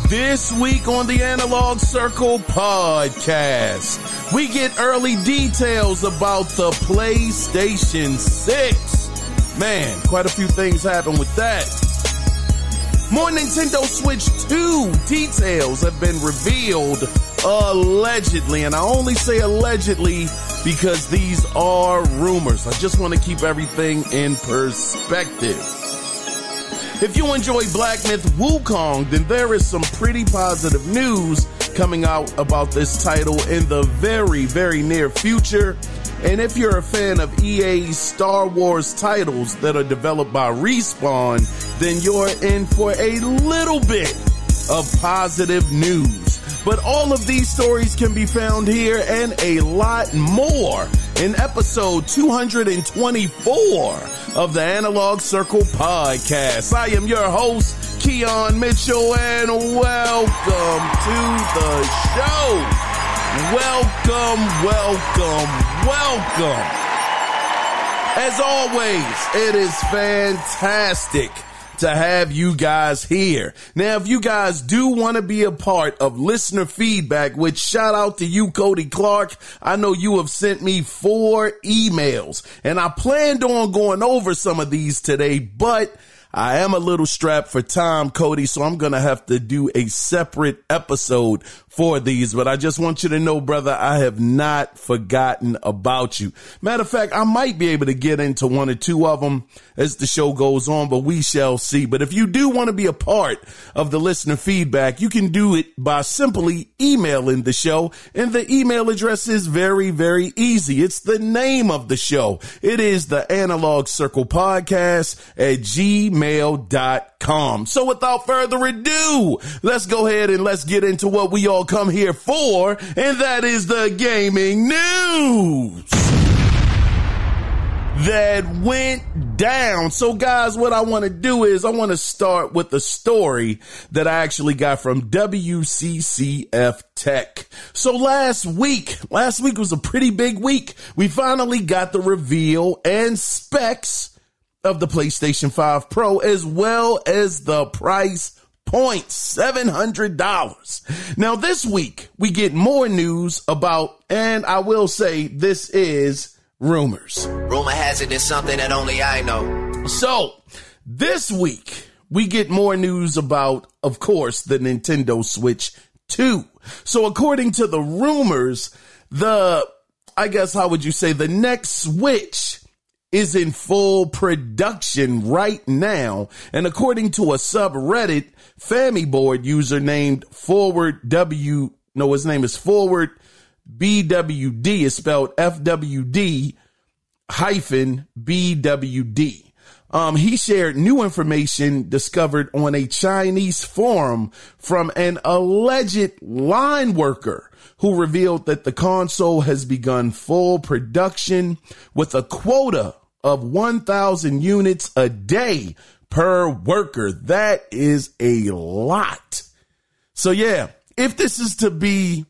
This week on the Analog Circle podcast, we get early details about the PlayStation 6. Man, quite a few things happened with that. More Nintendo Switch 2 details have been revealed allegedly, and I only say allegedly because these are rumors. I just want to keep everything in perspective. If you enjoy Black Myth Wukong, then there is some pretty positive news coming out about this title in the very, very near future. And if you're a fan of EA's Star Wars titles that are developed by Respawn, then you're in for a little bit of positive news. But all of these stories can be found here and a lot more in episode 224 of the Analog Circle podcast. I am your host, Keon Mitchell, and welcome to the show. Welcome. As always, it is fantastic to have you guys here. Now, if you guys do want to be a part of listener feedback, which shout out to you, Cody Clark. I know you have sent me 4 emails, and I planned on going over some of these today, but I am a little strapped for time, Cody, so I'm going to have to do a separate episode for these. But I just want you to know, brother, I have not forgotten about you. Matter of fact, I might be able to get into 1 or 2 of them as the show goes on, but we shall see. But if you do want to be a part of the listener feedback, you can do it by simply emailing the show. And the email address is very, very easy. It's the name of the show. It is the Analog Circle Podcast at gmail.com. So without further ado, let's go ahead and let's get into what we all come here for, and that is the gaming news that went down. So guys, what I want to do is I want to start with the story that I actually got from WCCF Tech. So last week was a pretty big week. We finally got the reveal and specs of the PlayStation 5 Pro, as well as the price point, $700. Now this week we get more news about, and I will say this is rumors. Rumor has it it's something that only I know. So this week we get more news about, of course, the Nintendo Switch 2. So according to the rumors, the next Switch is in full production right now. And according to a subreddit, Famiboard user named his name is Forward BWD, is spelled FWD -BWD. He shared new information discovered on a Chinese forum from an alleged line worker who revealed that the console has begun full production with a quota of 1,000 units a day per worker. That is a lot. So yeah, if this is to be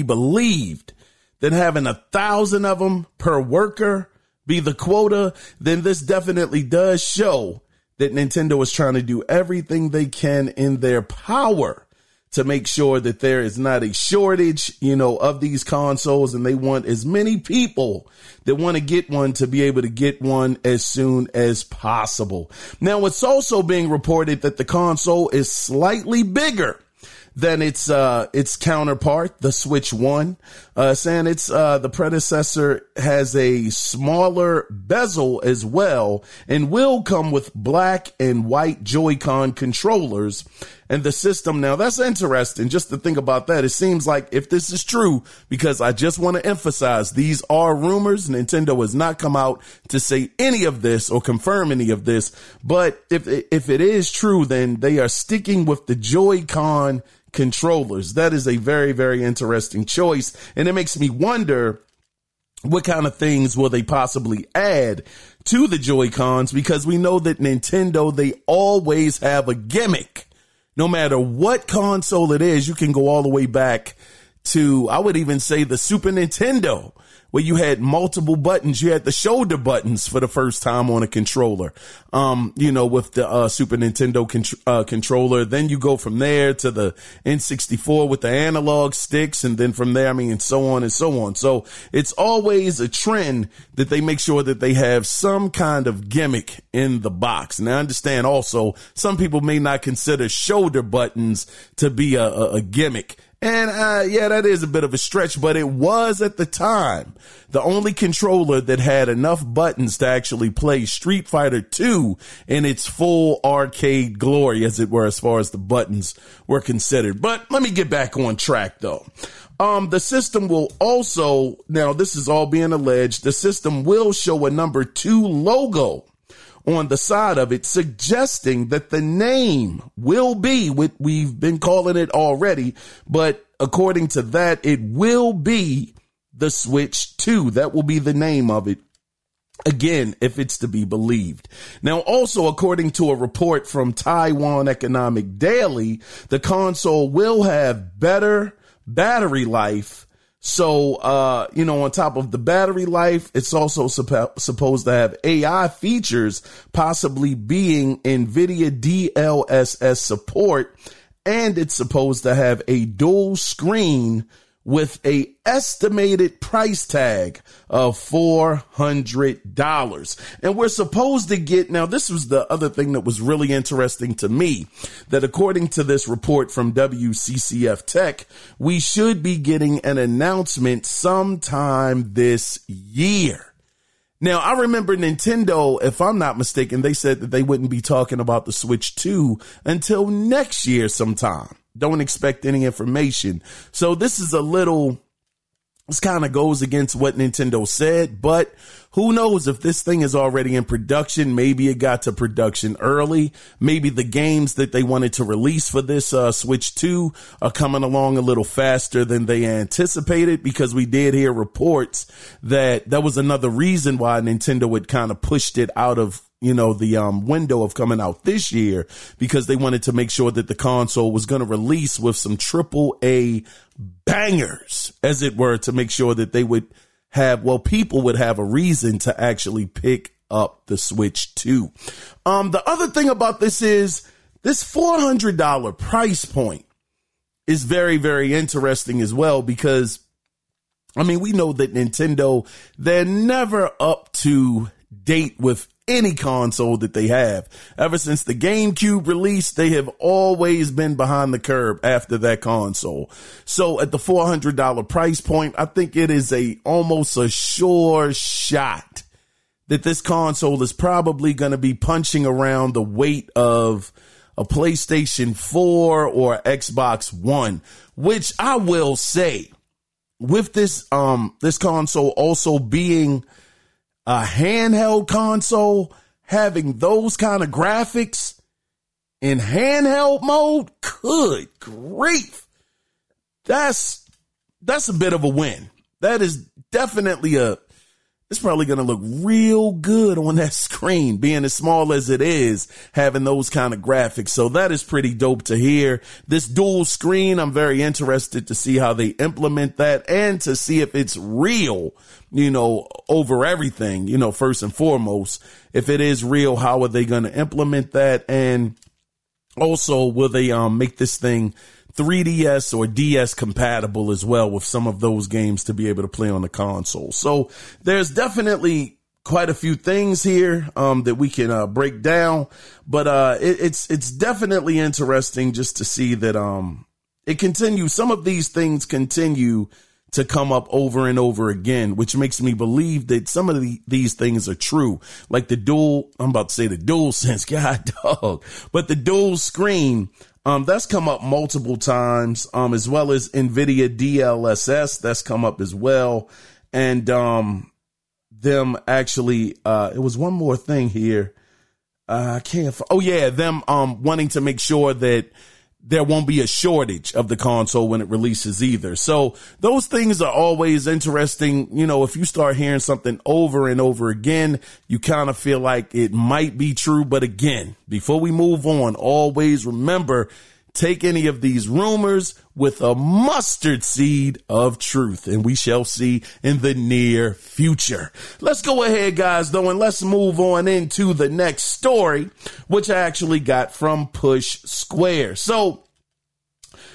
believed, then having 1,000 of them per worker be the quota, then this definitely does show that Nintendo is trying to do everything they can in their power to make sure that there is not a shortage, of these consoles, and they want as many people that want to get one to be able to get one as soon as possible. Now, it's also being reported that the console is slightly bigger than its counterpart, the Switch 1, saying the predecessor has a smaller bezel as well and will come with black and white Joy-Con controllers. And the system, now that's interesting just to think about that. It seems like if this is true, because I just want to emphasize these are rumors. Nintendo has not come out to say any of this or confirm any of this. But if it is true, then they are sticking with the Joy-Con controllers. That is a very, very interesting choice. And it makes me wonder, what kind of things will they possibly add to the Joy-Cons? Because we know that Nintendo, they always have a gimmick. No matter what console it is, you can go all the way back to, I would even say, the Super Nintendo, where you had multiple buttons. You had the shoulder buttons for the first time on a controller, with the Super Nintendo controller. Then you go from there to the N64 with the analog sticks. And then from there, and so on and so on. So it's always a trend that they make sure that they have some kind of gimmick in the box. And I understand also some people may not consider shoulder buttons to be a gimmick. And, that is a bit of a stretch, but it was at the time the only controller that had enough buttons to actually play Street Fighter 2 in its full arcade glory, as it were, as far as the buttons were considered. But let me get back on track, though. The system will also, now this is all being alleged, the system will show a number 2 logo on the side of it, suggesting that the name will be what we've been calling it already. But according to that, it will be the Switch 2. That will be the name of it. Again, if it's to be believed. Now, also, according to a report from Taiwan Economic Daily, the console will have better battery life. So, on top of the battery life, it's also supposed to have AI features, possibly being NVIDIA DLSS support. And it's supposed to have a dual screen with a estimated price tag of $400. And we're supposed to get, now this was the other thing that was really interesting to me, that according to this report from WCCF Tech, we should be getting an announcement sometime this year. Now, I remember Nintendo, if I'm not mistaken, they said that they wouldn't be talking about the Switch 2 until next year sometime. Don't expect any information. So this is this kind of goes against what Nintendo said, but who knows if this thing is already in production. Maybe it got to production early. Maybe the games that they wanted to release for this Switch 2 are coming along a little faster than they anticipated, because we did hear reports that was another reason why Nintendo had kind of pushed it out of the window of coming out this year, because they wanted to make sure that the console was going to release with some AAA bangers, as it were, to make sure that they would have, people would have a reason to actually pick up the Switch 2. The other thing about this is this $400 price point is very, very interesting as well, because we know that Nintendo, they're never up to date with any console that they have. Ever since the GameCube release, they have always been behind the curve after that console. So at the $400 price point, I think it is almost a sure shot that this console is probably going to be punching around the weight of a PlayStation 4 or Xbox One, which I will say, with this console also being a handheld console, having those kind of graphics in handheld mode, good grief. That's a bit of a win. That is definitely it's probably going to look real good on that screen, being as small as it is, having those kind of graphics. So that is pretty dope to hear. This dual screen, I'm very interested to see how they implement that, and to see if it's real, over everything, first and foremost. If it is real, how are they going to implement that? And also, will they make this thing 3DS or DS compatible as well, with some of those games to be able to play on the console? So there's definitely quite a few things here that we can break down, but it's definitely interesting just to see that it continues. Some of these things continue to come up over and over again, which makes me believe that some of these things are true. Like the dual sense, God dog, but the dual screen, that's come up multiple times, as well as NVIDIA DLSS, that's come up as well. And, them actually, it was one more thing here. Them, wanting to make sure that there won't be a shortage of the console when it releases either. So those things are always interesting. If you start hearing something over and over again, you kind of feel like it might be true. But again, before we move on, always remember, take any of these rumors with a mustard seed of truth, and we shall see in the near future. Let's go ahead, guys, though, and let's move on into the next story, which I actually got from Push Square. So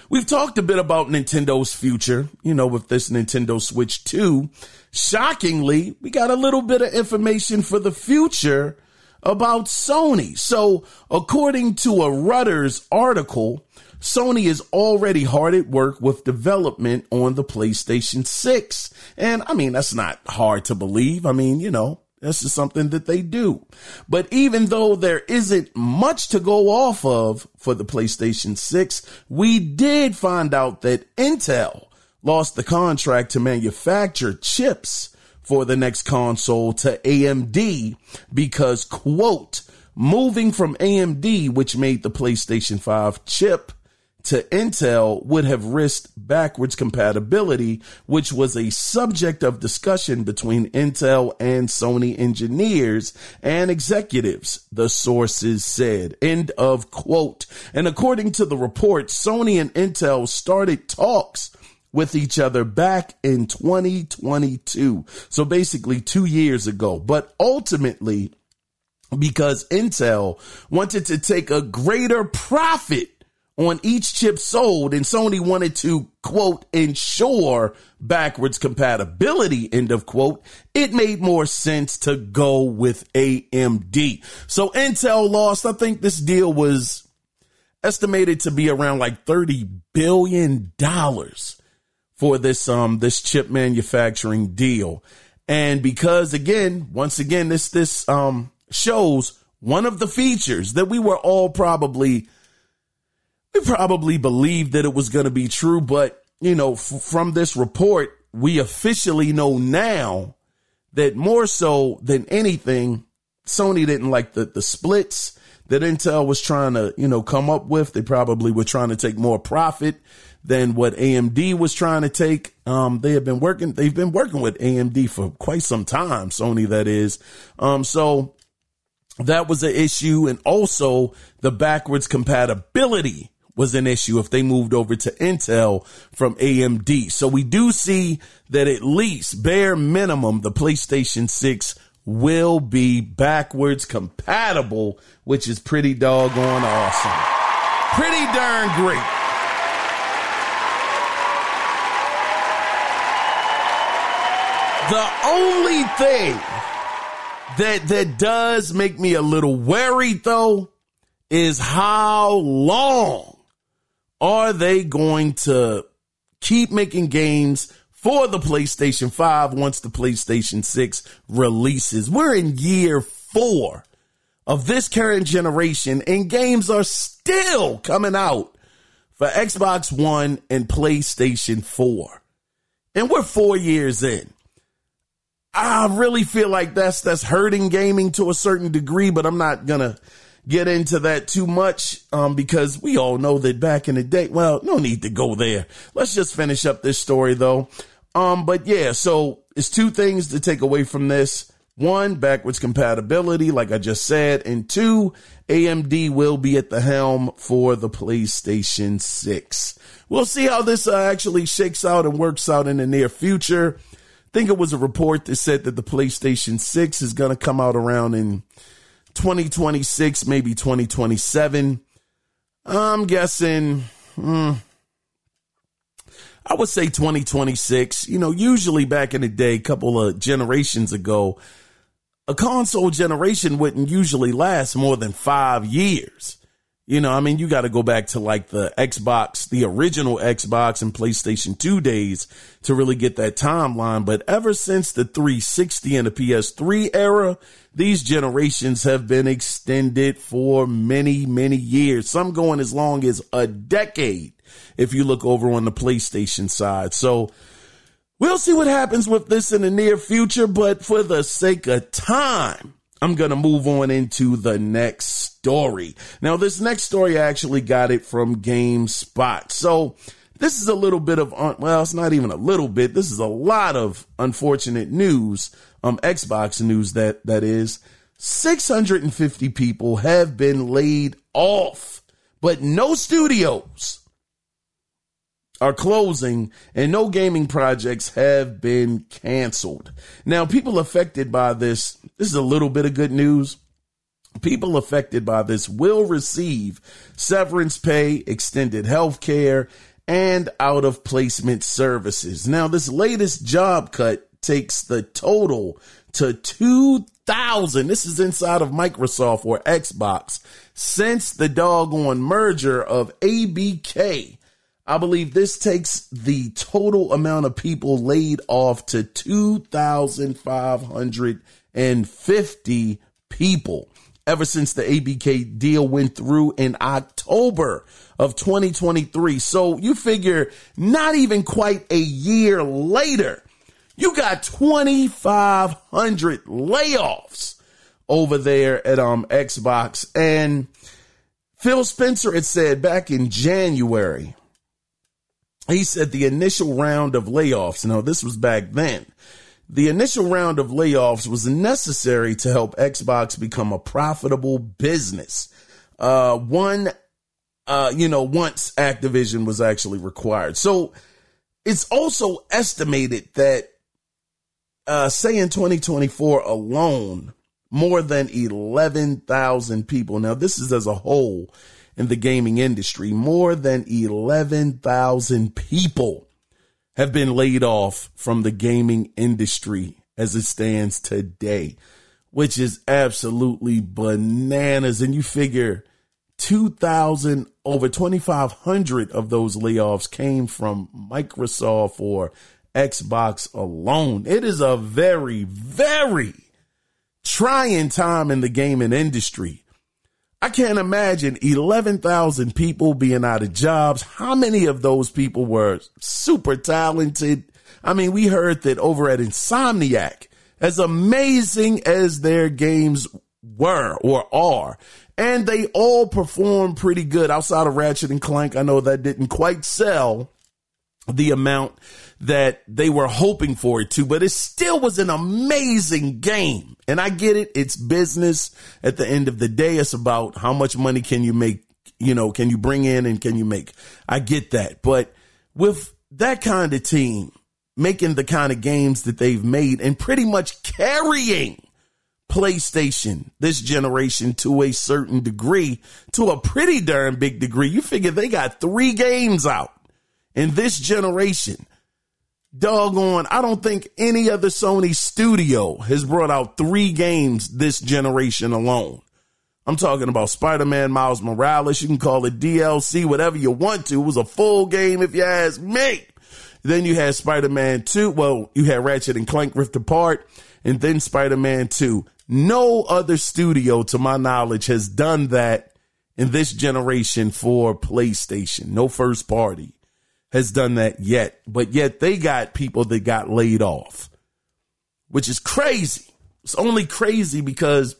we've talked a bit about Nintendo's future, with this Nintendo Switch 2. Shockingly, we got a little bit of information for the future about Sony. So according to a Reuters article, Sony is already hard at work with development on the PlayStation 6. And I mean, that's not hard to believe. I mean, this is something that they do. But even though there isn't much to go off of for the PlayStation 6, we did find out that Intel lost the contract to manufacture chips for the next console to AMD because, quote, moving from AMD, which made the PlayStation 5 chip, to Intel would have risked backwards compatibility, which was a subject of discussion between Intel and Sony engineers and executives, the sources said. End of quote. And according to the report, Sony and Intel started talks with each other back in 2022. So basically 2 years ago. But ultimately, because Intel wanted to take a greater profit on each chip sold, and Sony wanted to, quote, ensure backwards compatibility, end of quote, it made more sense to go with AMD. So Intel lost, I think this deal was estimated to be around like $30 billion for this chip manufacturing deal. And because once again, this shows one of the features that we were all probably believed that it was going to be true. But, from this report, we officially know now that more so than anything, Sony didn't like the splits that Intel was trying to, come up with. They probably were trying to take more profit than what AMD was trying to take. They've been working with AMD for quite some time, Sony, that is. So that was an issue. And also the backwards compatibility was an issue if they moved over to Intel from AMD. So we do see that at least bare minimum, the PlayStation 6 will be backwards compatible, which is pretty doggone awesome. Pretty darn great. The only thing that does make me a little worried, though, is how long are they going to keep making games for the PlayStation 5 once the PlayStation 6 releases? We're in year 4 of this current generation, and games are still coming out for Xbox One and PlayStation 4. And we're 4 years in. I really feel like that's hurting gaming to a certain degree, but I'm not going to get into that too much because we all know that back in the day, well, no need to go there. Let's just finish up this story, though. But yeah, so it's 2 things to take away from this. 1, backwards compatibility, like I just said. And 2, AMD will be at the helm for the PlayStation 6. We'll see how this actually shakes out and works out in the near future. I think it was a report that said that the PlayStation 6 is going to come out around in 2026, maybe 2027. I'm guessing, I would say 2026. Usually back in the day, a couple of generations ago, a console generation wouldn't usually last more than 5 years. You got to go back to like the Xbox, the original Xbox and PlayStation 2 days to really get that timeline. But ever since the 360 and the PS3 era, these generations have been extended for many, many years. Some going as long as a decade if you look over on the PlayStation side. So we'll see what happens with this in the near future. But for the sake of time, I'm going to move on into the next story. Now, this next story, I actually got it from GameSpot. So this is a little bit of, it's not even a little bit. This is a lot of unfortunate news, Xbox news that is. 650 people have been laid off but no studios are closing and no gaming projects have been canceled. Now, people affected by this is a little bit of good news. People affected by this will receive severance pay, extended health care, and out-of-placement services. Now, this latest job cut takes the total to 2,000. This is inside of Microsoft or Xbox since the doggone merger of ABK. I believe this takes the total amount of people laid off to 2,550 people ever since the ABK deal went through in October of 2023. So you figure not even quite a year later, you got 2,500 layoffs over there at Xbox. And Phil Spencer had said back in January, he said the initial round of layoffs, now this was back then, the initial round of layoffs was necessary to help Xbox become a profitable business. Once Activision was actually required. So it's also estimated that, say in 2024 alone, more than 11,000 people. Now this is as a whole in the gaming industry, more than 11,000 people have been laid off from the gaming industry as it stands today, which is absolutely bananas. And you figure 2,000, over 2,500 of those layoffs came from Microsoft or Xbox alone. It is a very, very trying time in the gaming industry. I can't imagine 11,000 people being out of jobs. How many of those people were super talented? I mean, we heard that over at Insomniac, as amazing as their games were or are, and they all performed pretty good outside of Ratchet and Clank. I know that didn't quite sell the amount that they were hoping for it to, but it still was an amazing game. And I get it. It's business. At the end of the day, it's about how much money can you make, can you bring in and can you make? I get that. But with that kind of team making the kind of games that they've made and pretty much carrying PlayStation this generation to a certain degree, to a pretty darn big degree, you figure they got 3 games out in this generation. Doggone, I don't think any other Sony studio has brought out 3 games this generation alone. I'm talking about Spider-Man Miles Morales. You can call it DLC, whatever you want to. It was a full game if you ask me. Then you had Spider-Man 2. Well, you had Ratchet and Clank Rift Apart, and then Spider-Man 2. No other studio, to my knowledge, has done that in this generation for PlayStation. No first party has done that yet, but yet they got people that got laid off, which is crazy. It's only crazy because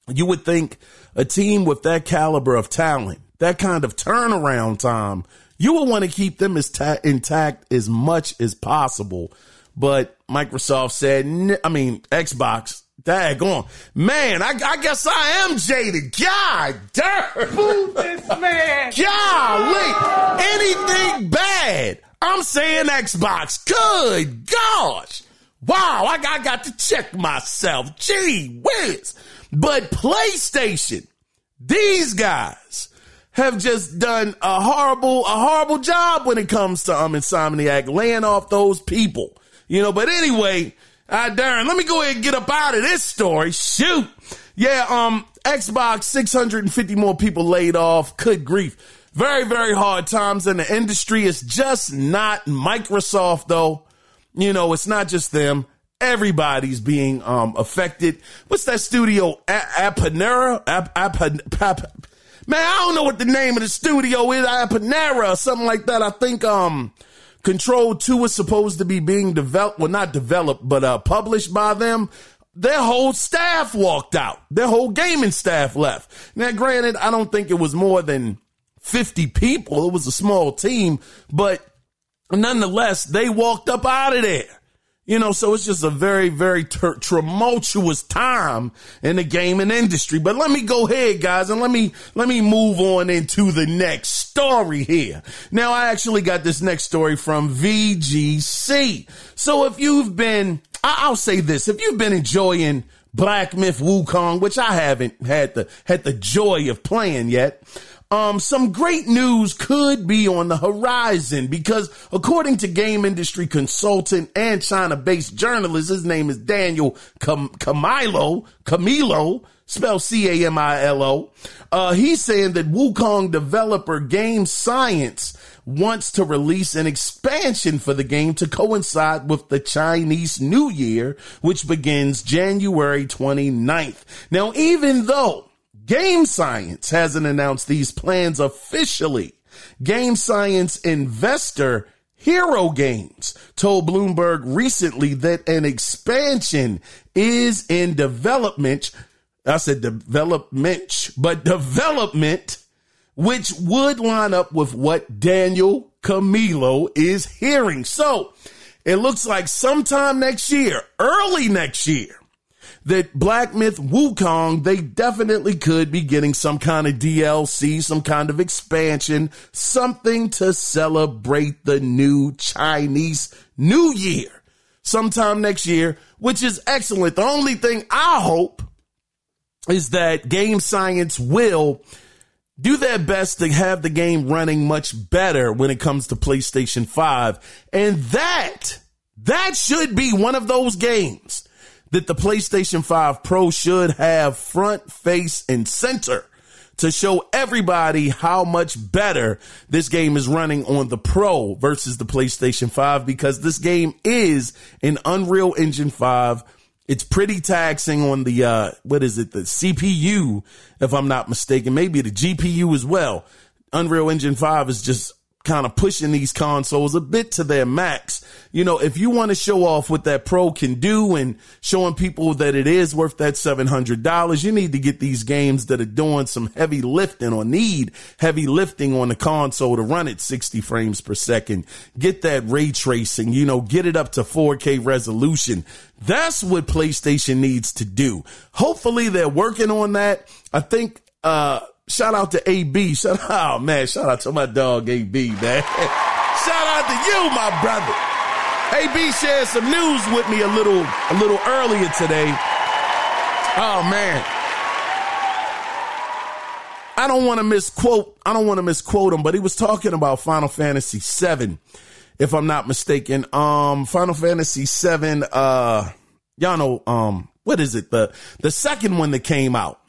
you would think a team with that caliber of talent, that kind of turnaround time, you would want to keep them as intact as much as possible. But Microsoft said, Xbox, daggone. Man, I guess I am jaded. God damn. Move this man. Golly. Anything bad, I'm saying Xbox. Good gosh. Wow, I got to check myself. Gee whiz. But PlayStation, these guys have just done a horrible job when it comes to Insomniac, laying off those people. But anyway, darn, let me go ahead and get up out of this story. Shoot. Yeah, Xbox, 650 more people laid off. Good grief. Very, very hard times in the industry. It's just not Microsoft, though. It's not just them. Everybody's being affected. What's that studio? Apanera? Man, I don't know what the name of the studio is. Apanera or something like that. I think Control 2 is supposed to be being developed. Well, not developed, but published by them. Their whole staff walked out. Their whole gaming staff left. Now, granted, I don't think it was more than 50 people. It was a small team, but nonetheless, they walked up out of there. So it's just a very, very tumultuous time in the gaming industry. But let me go ahead, guys, and let me move on into the next story here. Now, I actually got this next story from VGC. So if you've been, I'll say this, if you've been enjoying Black Myth Wukong, which I haven't had the joy of playing yet, some great news could be on the horizon because according to game industry consultant and China-based journalist, his name is Daniel Camilo, spelled Camilo. He's saying that Wukong developer Game Science wants to release an expansion for the game to coincide with the Chinese New Year, which begins January 29th. Now, even though Game Science hasn't announced these plans officially, Game Science investor Hero Games told Bloomberg recently that an expansion is in development. I said development, but development, which would line up with what Daniel Camilo is hearing. So it looks like sometime next year, early next year, that Black Myth Wukong, they definitely could be getting some kind of DLC, some kind of expansion, something to celebrate the new Chinese New Year sometime next year, which is excellent. The only thing I hope is that Game Science will do their best to have the game running much better when it comes to PlayStation 5. And that should be one of those games that the PlayStation 5 Pro should have front, face, and center to show everybody how much better this game is running on the Pro versus the PlayStation 5, because this game is an Unreal Engine 5. It's pretty taxing on the, the CPU, if I'm not mistaken, maybe the GPU as well. Unreal Engine 5 is just kind of pushing these consoles a bit to their max. If you want to show off what that Pro can do and showing people that it is worth that $700, you need to get these games that are doing some heavy lifting or need heavy lifting on the console to run at 60 frames per second. Get that ray tracing, get it up to 4K resolution. That's what PlayStation needs to do. Hopefully they're working on that. I think, shout out to AB. Shout out to my dog AB, man. Shout out to you, my brother. AB shared some news with me a little earlier today. Oh man. I don't want to misquote him, but he was talking about Final Fantasy VII, if I'm not mistaken. Final Fantasy VII, y'all know, what is it? The second one that came out,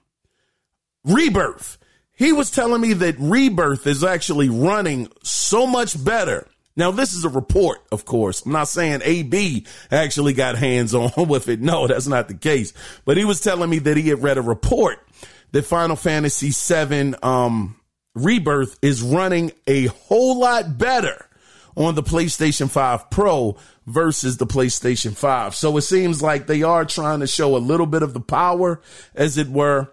Rebirth. He was telling me that Rebirth is actually running so much better. Now, this is a report, of course. I'm not saying AB actually got hands on with it. No, that's not the case. But he was telling me that he had read a report that Final Fantasy VII Rebirth is running a whole lot better on the PlayStation 5 Pro versus the PlayStation 5. So it seems like they are trying to show a little bit of the power, as it were,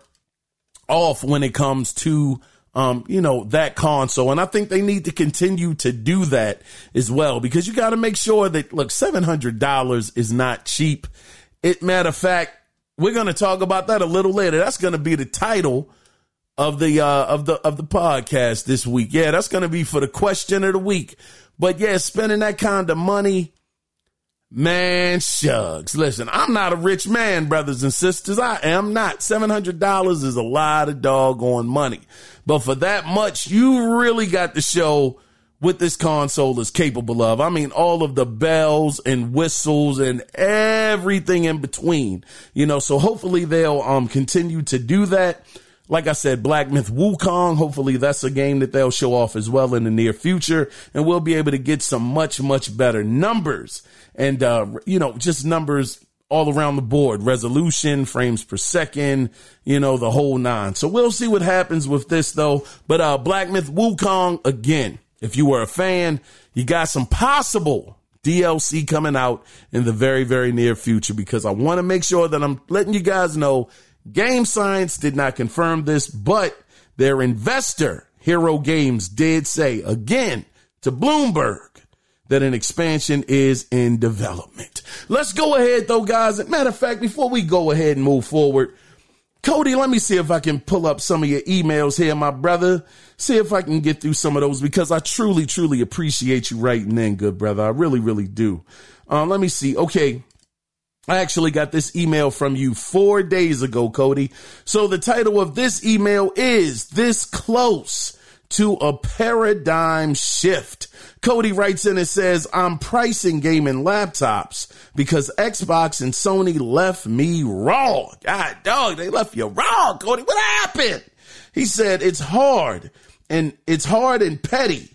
off when it comes to that console. And I think they need to continue to do that as well, because you got to make sure that, look, $700 is not cheap. Matter of fact, we're going to talk about that a little later. That's going to be the title of the podcast this week. Yeah, that's going to be for the question of the week. But yeah, spending that kind of money, man, shucks. Listen, I'm not a rich man, brothers and sisters. I am not. $700 is a lot of doggone money. But for that much, you really got to show what this console is capable of. I mean, all of the bells and whistles and everything in between, so hopefully they'll continue to do that. Like I said, Black Myth Wukong, hopefully that's a game that they'll show off as well in the near future, and we'll be able to get some much, much better numbers and, just numbers all around the board, resolution, frames per second, the whole nine. So we'll see what happens with this though. But, Black Myth Wukong, again, if you were a fan, you got some possible DLC coming out in the very, very near future, because I want to make sure that I'm letting you guys know Game Science did not confirm this, but their investor, Hero Games, did say again to Bloomberg that an expansion is in development. Let's go ahead though, guys. Matter of fact, before we go ahead and move forward, Cody, let me see if I can pull up some of your emails here, my brother. See if I can get through some of those, because I truly, truly appreciate you writing in, good brother. I really, really do. Let me see. Okay. I actually got this email from you 4 days ago, Cody. So the title of this email is "This Close to a Paradigm Shift." Cody writes in and says, "I'm pricing gaming laptops because Xbox and Sony left me raw." God dog, they left you raw, Cody. What happened? He said, it's hard and petty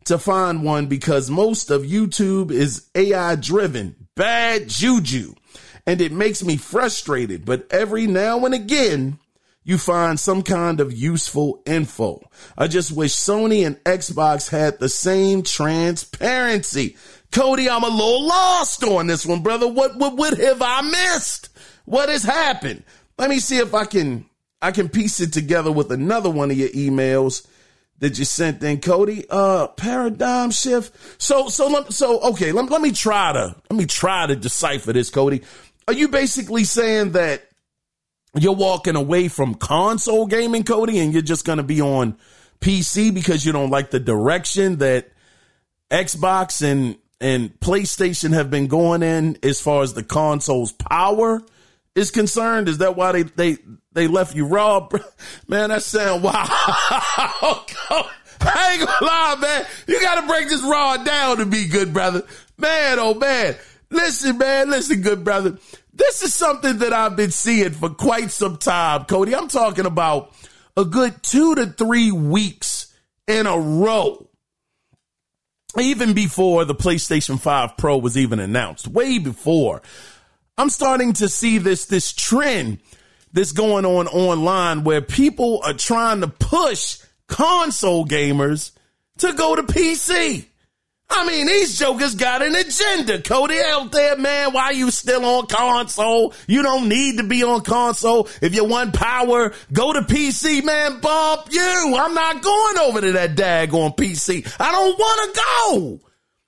to find one because most of YouTube is AI driven, bad juju, and it makes me frustrated. But every now and again, you find some kind of useful info. I just wish Sony and Xbox had the same transparency. Cody, I'm a little lost on this one, brother. What have I missed? What has happened? Let me see if I can piece it together with another one of your emails that you sent in, Cody. Paradigm shift. Okay, let me try to decipher this, Cody. Are you basically saying that you're walking away from console gaming, Cody, and you're just going to be on PC because you don't like the direction that Xbox and PlayStation have been going in as far as the console's power is concerned? Is that why they left you raw? Man, that sound wow. I ain't gonna lie, man. You got to break this raw down to be good, brother. Man, oh man. Listen, good brother. This is something that I've been seeing for quite some time, Cody. I'm talking about a good 2 to 3 weeks in a row. Even before the PlayStation 5 Pro was even announced, way before. I'm starting to see this trend that's going on online where people are trying to push console gamers to go to PC. I mean, these jokers got an agenda, Cody, out there, man. Why you still on console? You don't need to be on console. If you want power, go to PC, man. Bump you. I'm not going over to that daggone PC. I don't want to go.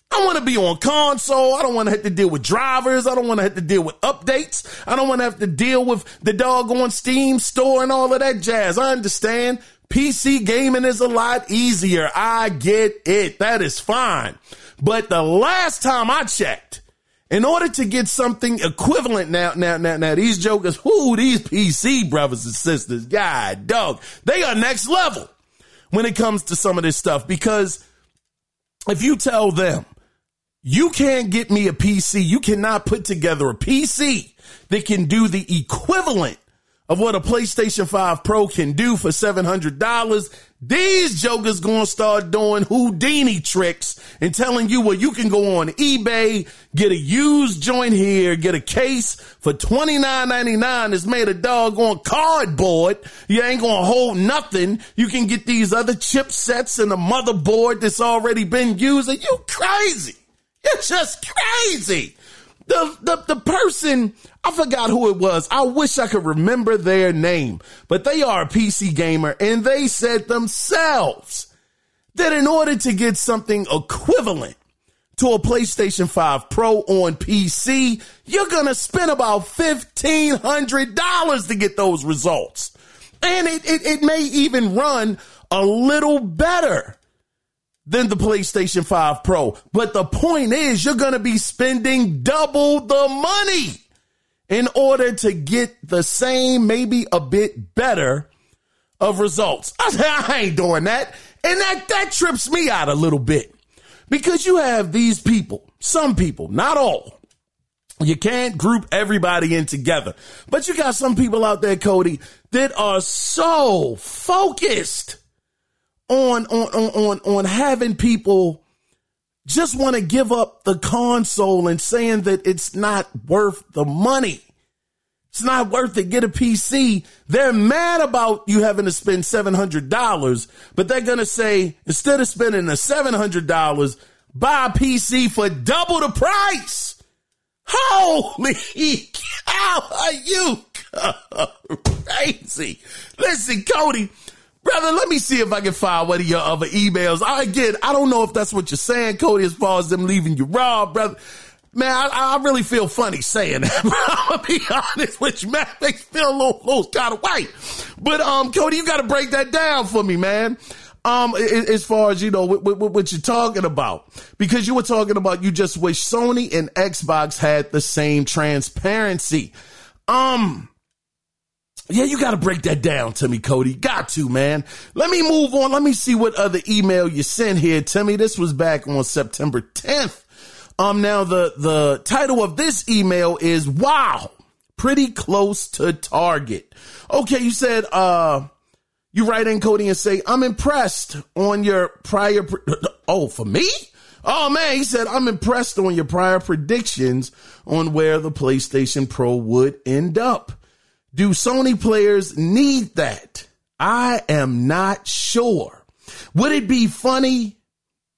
I want to be on console. I don't want to have to deal with drivers. I don't want to have to deal with updates. I don't want to have to deal with the doggone Steam store and all of that jazz. I understand. PC gaming is a lot easier. I get it. That is fine. But the last time I checked, in order to get something equivalent now, these jokers, these PC brothers and sisters, God dog, they are next level when it comes to some of this stuff. Because if you tell them, you can't get me a PC, you cannot put together a PC that can do the equivalent of what a PlayStation 5 Pro can do for $700, these jokers gonna start doing Houdini tricks and telling you, well, you can go on eBay, get a used joint here, get a case for $29.99 that's made of doggone cardboard. You ain't gonna hold nothing. You can get these other chipsets and a motherboard that's already been used. Are you crazy? You're just crazy. The person, I forgot who it was. I wish I could remember their name, but they are a PC gamer, and they said themselves that in order to get something equivalent to a PlayStation 5 Pro on PC, you're going to spend about $1,500 to get those results. And it may even run a little better than the PlayStation 5 Pro. But the point is, you're going to be spending double the money in order to get the same, maybe a bit better of results. I ain't doing that. And that trips me out a little bit, because you have these people, some people, not all. You can't group everybody in together, but you got some people out there, Cody, that are so focused on having people just want to give up the console and saying that it's not worth the money. It's not worth it. Get a PC. They're mad about you having to spend $700, but they're going to say, instead of spending the $700, buy a PC for double the price. Holy cow, are you crazy? Listen, Cody, bro, Brother, let me see if I can find one of your other emails. I don't know if that's what you're saying, Cody, as far as them leaving you raw, brother. Man, I really feel funny saying that. I'm gonna be honest with you, man. They feel a little kind of white. But Cody, you got to break that down for me, man. As far as, what you're talking about, because you were talking about you just wish Sony and Xbox had the same transparency. Yeah, you got to break that down to me, Cody. Got to, man. Let me move on. Let me see what other email you sent here to me. This was back on September 10th. Now the title of this email is, wow, pretty close to target. Okay, you said, you write in, Cody, and say, I'm impressed on your prior, for me? Oh man, he said, I'm impressed on your prior predictions on where the PlayStation Pro would end up. Do Sony players need that? I am not sure. Would it be funny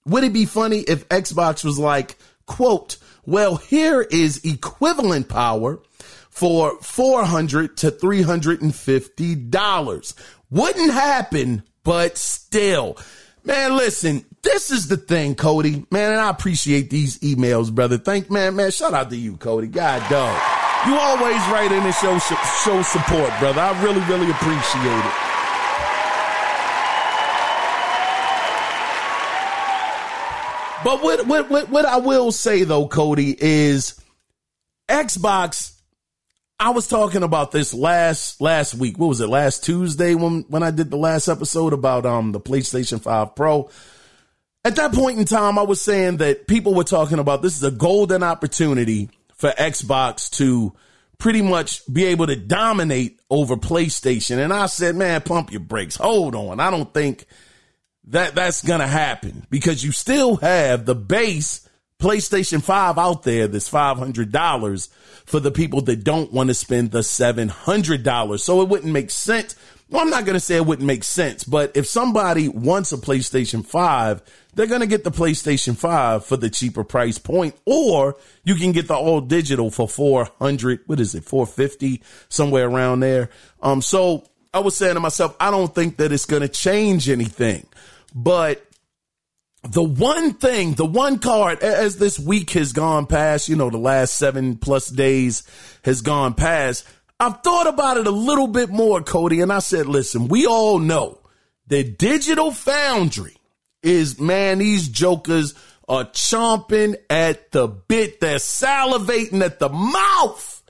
if Xbox was like, quote, well, here is equivalent power for $400 to $350. Wouldn't happen, but still. Man, listen, this is the thing, Cody. Man, and I appreciate these emails, brother. Man, shout out to you, Cody. God dog. You always write in and show support, brother. I really, really appreciate it. But what I will say, though, Cody, is Xbox, I was talking about this last week. What was it? Last Tuesday when I did the last episode about the PlayStation 5 Pro. At that point in time, I was saying that people were talking about this is a golden opportunity for Xbox to pretty much be able to dominate over PlayStation. And I said, man, pump your brakes. Hold on. I don't think that's going to happen, because you still have the base PlayStation 5 out there that's $500 for the people that don't want to spend the $700. So it wouldn't make sense. Well, I'm not going to say it wouldn't make sense, but if somebody wants a PlayStation 5, they're going to get the PlayStation 5 for the cheaper price point, or you can get the all digital for $450, somewhere around there. So I was saying to myself, I don't think that it's going to change anything, but the one card, as this week has gone past, the last 7+ days has gone past, I've thought about it a little bit more, Cody, and I said, listen, we all know that Digital Foundry is, man, these jokers are chomping at the bit. They're salivating at the mouth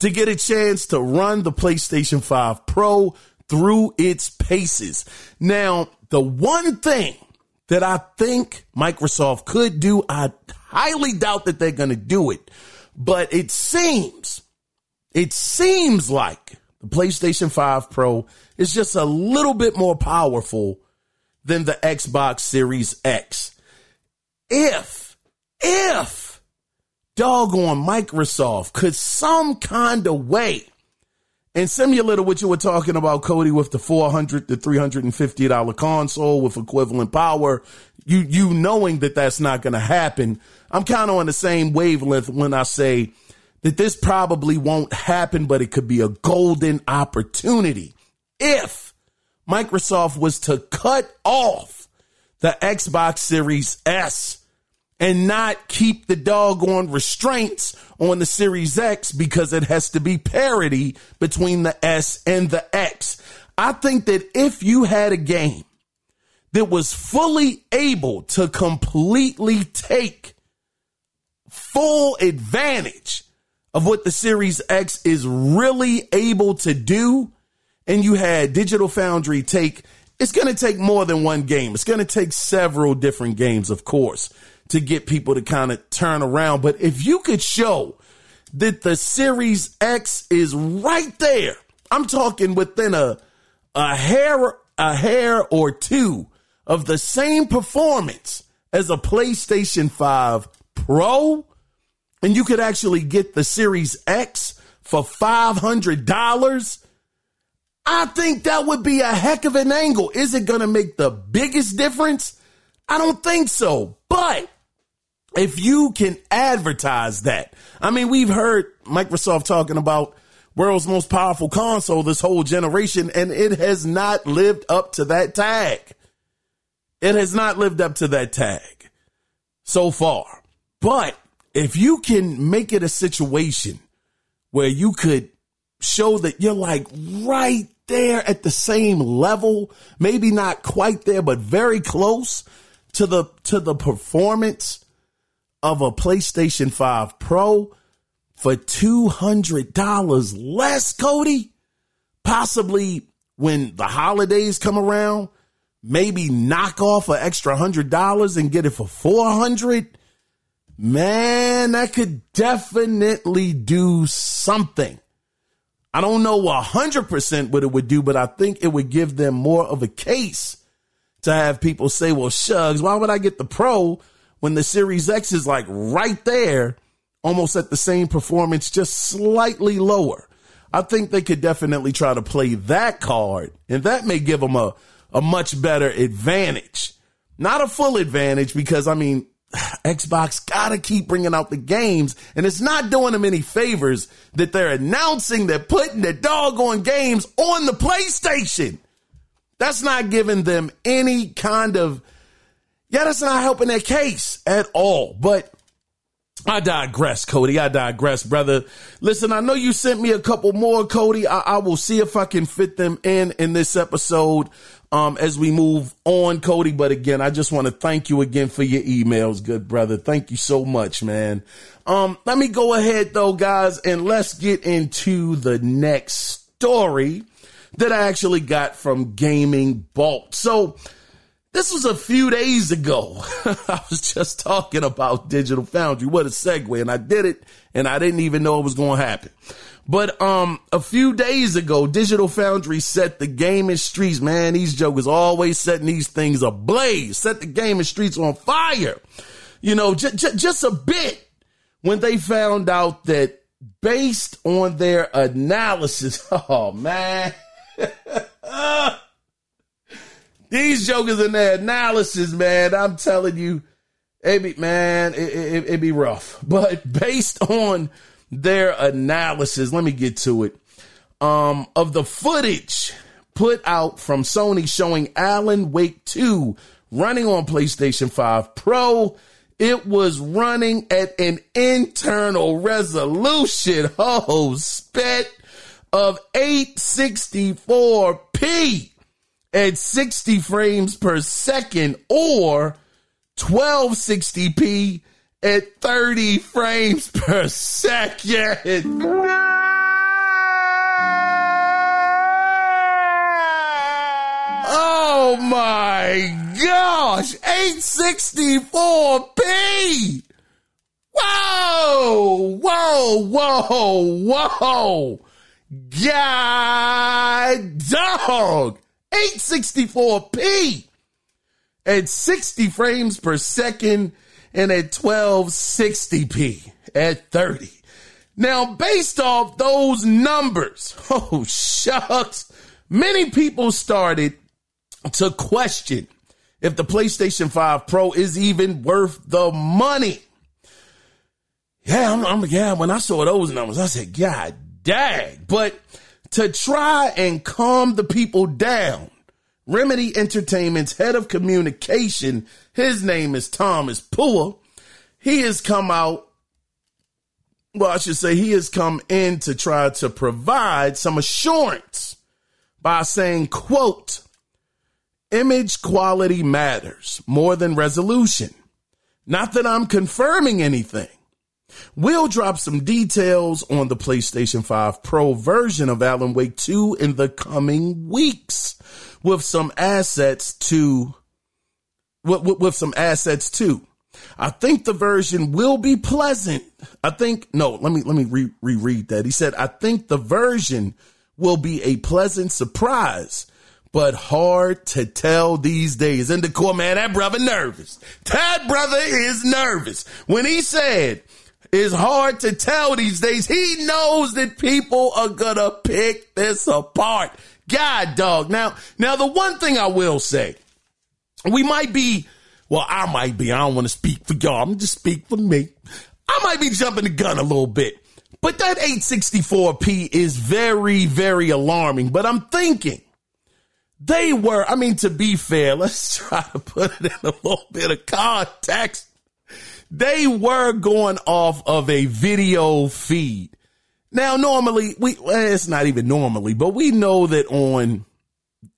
to get a chance to run the PlayStation 5 Pro through its paces. Now, the one thing that I think Microsoft could do, I highly doubt that they're going to do it, but it seems like the PlayStation 5 Pro is just a little bit more powerful than the Xbox Series X. If doggone Microsoft could some kind of way, and similar to what you were talking about, Cody, with the $400 to $350 console with equivalent power, you knowing that that's not going to happen, I'm kind of on the same wavelength when I say that this probably won't happen, but it could be a golden opportunity if Microsoft was to cut off the Xbox Series S and not keep the doggone restraints on the Series X, because it has to be parity between the S and the X. I think that if you had a game that was fully able to completely take full advantage of what the Series X is really able to do, and you had Digital Foundry it's going to take more than one game. It's going to take several different games, of course, to get people to kind of turn around. But if you could show that the Series X is right there, I'm talking within a hair or two of the same performance as a PlayStation 5 Pro, and you could actually get the Series X for $500, I think that would be a heck of an angle. Is it going to make the biggest difference? I don't think so. But if you can advertise that, I mean, we've heard Microsoft talking about world's most powerful console this whole generation, and it has not lived up to that tag. It has not lived up to that tag so far. But if you can make it a situation where you could show that you're like right there at the same level, maybe not quite there, but very close to the performance of a PlayStation 5 Pro for $200 less, Cody, possibly when the holidays come around, maybe knock off an extra $100 and get it for $400. Man, that could definitely do something. I don't know 100% what it would do, but I think it would give them more of a case to have people say, well, shucks, why would I get the Pro when the Series X is like right there, almost at the same performance, just slightly lower? I think they could definitely try to play that card, and that may give them a much better advantage. Not a full advantage, because, I mean, Xbox got to keep bringing out the games, and it's not doing them any favors that they're announcing they're putting the doggone games on the PlayStation. That's not giving them any kind of, that's not helping their case at all. But I digress, Cody. I digress, brother. Listen, I know you sent me a couple more, Cody. I will see if I can fit them in this episode as we move on, Cody. But again, I just want to thank you again for your emails, good brother. Thank you so much, man. Let me go ahead, though, guys, and let's get into the next story that I actually got from Gaming Bolt. So this was a few days ago. I was just talking about Digital Foundry. What a segue. And I did it, and I didn't even know it was going to happen. But a few days ago, Digital Foundry set the gaming streets. Man, these jokers always setting these things ablaze. Set the gaming streets on fire. You know, just a bit when they found out that based on their analysis, oh, man. These jokers in their analysis, man, I'm telling you, it'd be rough. But based on their analysis, let me get to it, of the footage put out from Sony showing Alan Wake 2 running on PlayStation 5 Pro, it was running at an internal resolution, spit, of 864p. At 60 frames per second, or 1260p at 30 frames per second. Oh my gosh, 864p. Whoa. God dog. 864p at 60 frames per second and at 1260p at 30. Now, based off those numbers, shucks, many people started to question if the PlayStation 5 Pro is even worth the money. When I saw those numbers, I said, God dang. But to try and calm the people down, Remedy Entertainment's head of communication, his name is Thomas Pua, he has come in to try to provide some assurance by saying, quote, image quality matters more than resolution. Not that I'm confirming anything. We'll drop some details on the PlayStation 5 Pro version of Alan Wake 2 in the coming weeks with some assets too. I think the version will be pleasant. Let me reread that. He said, I think the version will be a pleasant surprise, but hard to tell these days. In the core, man, that brother nervous. That brother is nervous. When he said, it's hard to tell these days, he knows that people are gonna pick this apart. God, dog. Now, the one thing I will say, I might be, I don't want to speak for y'all. I'm just speak for me. I might be jumping the gun a little bit. But that 864p is very, very alarming. But I'm thinking they were, I mean, to be fair, let's try to put it in a little bit of context. They were going off of a video feed. Now, normally, it's not even normally, but we know that on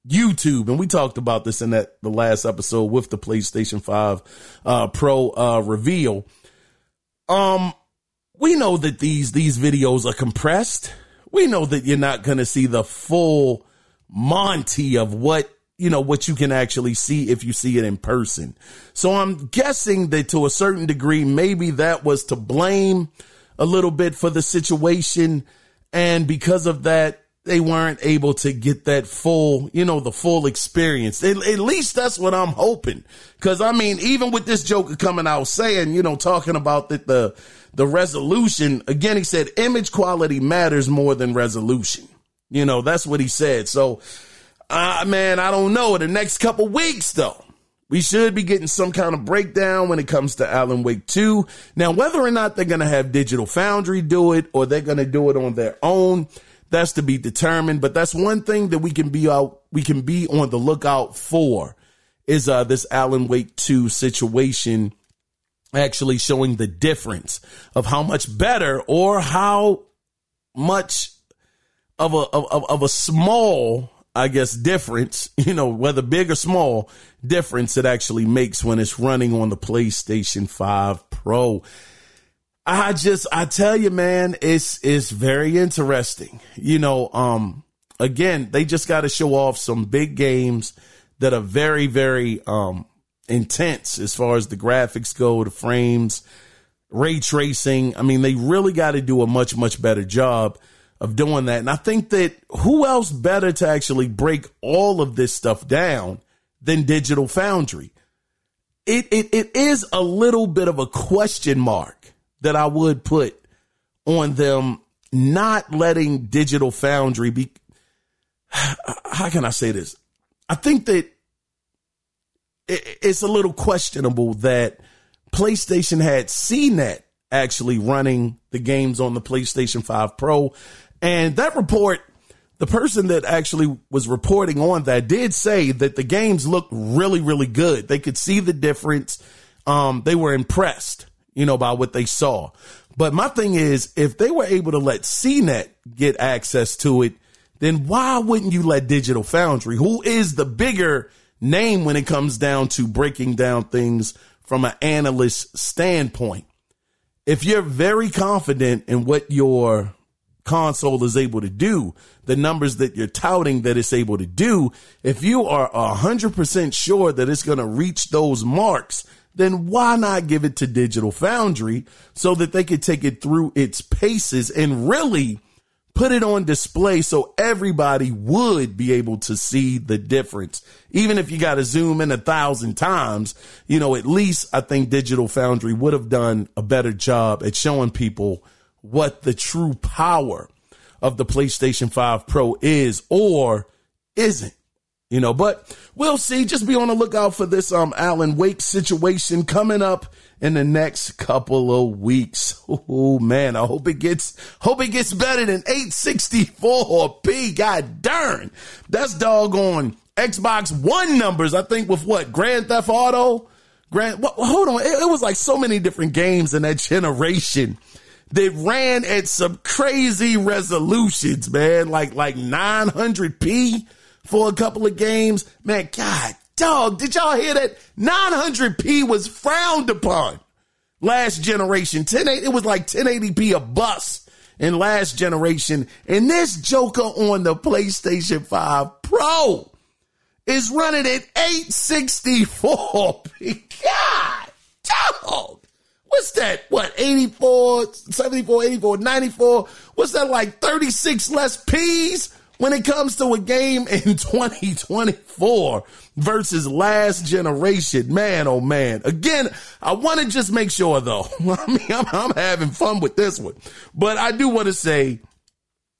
YouTube, and we talked about this in the last episode with the PlayStation 5 Pro reveal. We know that these videos are compressed. We know that you're not going to see the full Monty of what you can actually see if you see it in person. So I'm guessing that to a certain degree, maybe that was to blame a little bit for the situation. And because of that, they weren't able to get that full, the full experience. At least that's what I'm hoping. Cause I mean, even with this Joker coming out saying, talking about that the resolution, again, he said image quality matters more than resolution. That's what he said. So, man, I don't know. In the next couple weeks, though, we should be getting some kind of breakdown when it comes to Alan Wake 2. Now, whether or not they're going to have Digital Foundry do it or they're going to do it on their own, that's to be determined. But that's one thing that we can be on the lookout for is this Alan Wake 2 situation actually showing the difference of how much better or how much of a small, I guess, difference, whether big or small difference it actually makes when it's running on the PlayStation 5 Pro. I tell you, man, it's very interesting. Again, they just got to show off some big games that are very, very, intense as far as the graphics go, the frames, ray tracing. I mean, they really got to do a much, much better job of doing that. And I think that who else better to actually break all of this stuff down than Digital Foundry? It is a little bit of a question mark that I would put on them not letting Digital Foundry be. How can I say this? I think that it's a little questionable that PlayStation had CNET actually running the games on the PlayStation 5 Pro. And that report, the person that actually was reporting on that did say that the games look really, really good. They could see the difference. They were impressed, by what they saw. But my thing is, if they were able to let CNET get access to it, then why wouldn't you let Digital Foundry, who is the bigger name when it comes down to breaking down things from an analyst standpoint? If you're very confident in what your console is able to do, the numbers that you're touting that it's able to do, if you are 100% sure that it's going to reach those marks, then why not give it to Digital Foundry so that they could take it through its paces and really put it on display so everybody would be able to see the difference. Even if you got to zoom in 1,000 times, at least I think Digital Foundry would have done a better job at showing people what the true power of the PlayStation 5 Pro is or isn't. But we'll see. Just be on the lookout for this Alan Wake situation coming up in the next couple of weeks. Oh man, I hope it gets better than 864p. God darn. That's doggone Xbox One numbers, I think, with what? Grand Theft Auto? Hold on. It was like so many different games in that generation that ran at some crazy resolutions, man, like 900p for a couple of games. Man, God, dog, did y'all hear that? 900p was frowned upon last generation. It was like 1080p a bust in last generation. And this joker on the PlayStation 5 Pro is running at 864p. God, dog. What's that? What, 84, 74, 84, 94? What's that, like 36 less P's when it comes to a game in 2024 versus last generation? Man, oh man. Again, I want to just make sure though. I mean, I'm having fun with this one, but I do want to say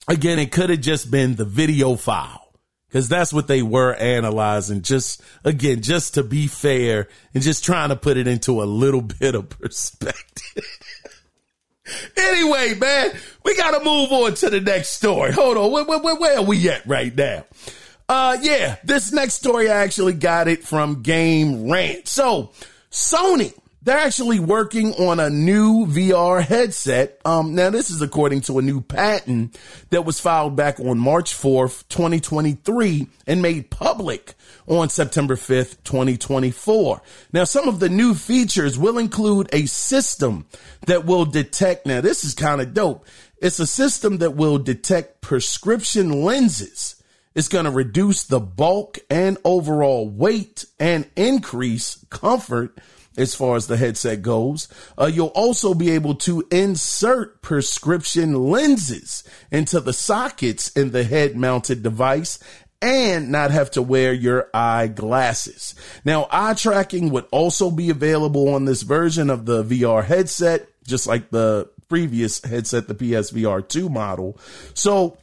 again, it could have just been the video file. Because that's what they were analyzing, just to be fair and just trying to put it into a little bit of perspective. Anyway, man, we got to move on to the next story. Hold on. Where are we at right now? Yeah, this next story, I actually got it from Game Rant. So Sony, they're actually working on a new VR headset. Now this is according to a new patent that was filed back on March 4th, 2023 and made public on September 5th, 2024. Now, some of the new features will include a system that will detect, now this is kind of dope. It's a system that will detect prescription lenses. It's going to reduce the bulk and overall weight and increase comfort as far as the headset goes. You'll also be able to insert prescription lenses into the sockets in the head mounted device and not have to wear your eyeglasses. Now, eye tracking would also be available on this version of the VR headset, just like the previous headset, the PSVR 2 model. So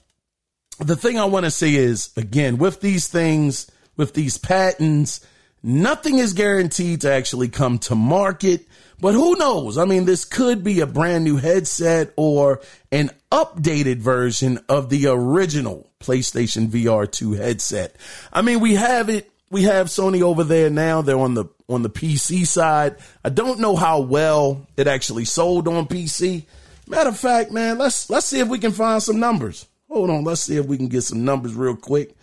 the thing I want to say is, again, with these things, with these patents, nothing is guaranteed to actually come to market, but who knows? I mean, this could be a brand new headset or an updated version of the original PlayStation VR 2 headset. I mean, we have it. We have Sony over there now. They're on the PC side. I don't know how well it actually sold on PC. Matter of fact, man, let's see if we can find some numbers. Hold on. Let's see if we can get some numbers real quick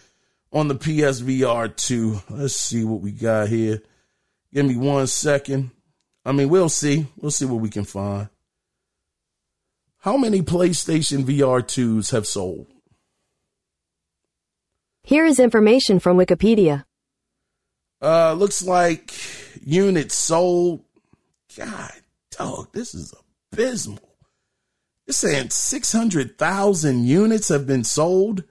on the PSVR 2. Let's see what we got here. Give me 1 second. I mean, we'll see. We'll see what we can find. How many PlayStation VR 2s have sold? Here is information from Wikipedia. Looks like units sold. God, dog, this is abysmal. It's saying 600,000 units have been sold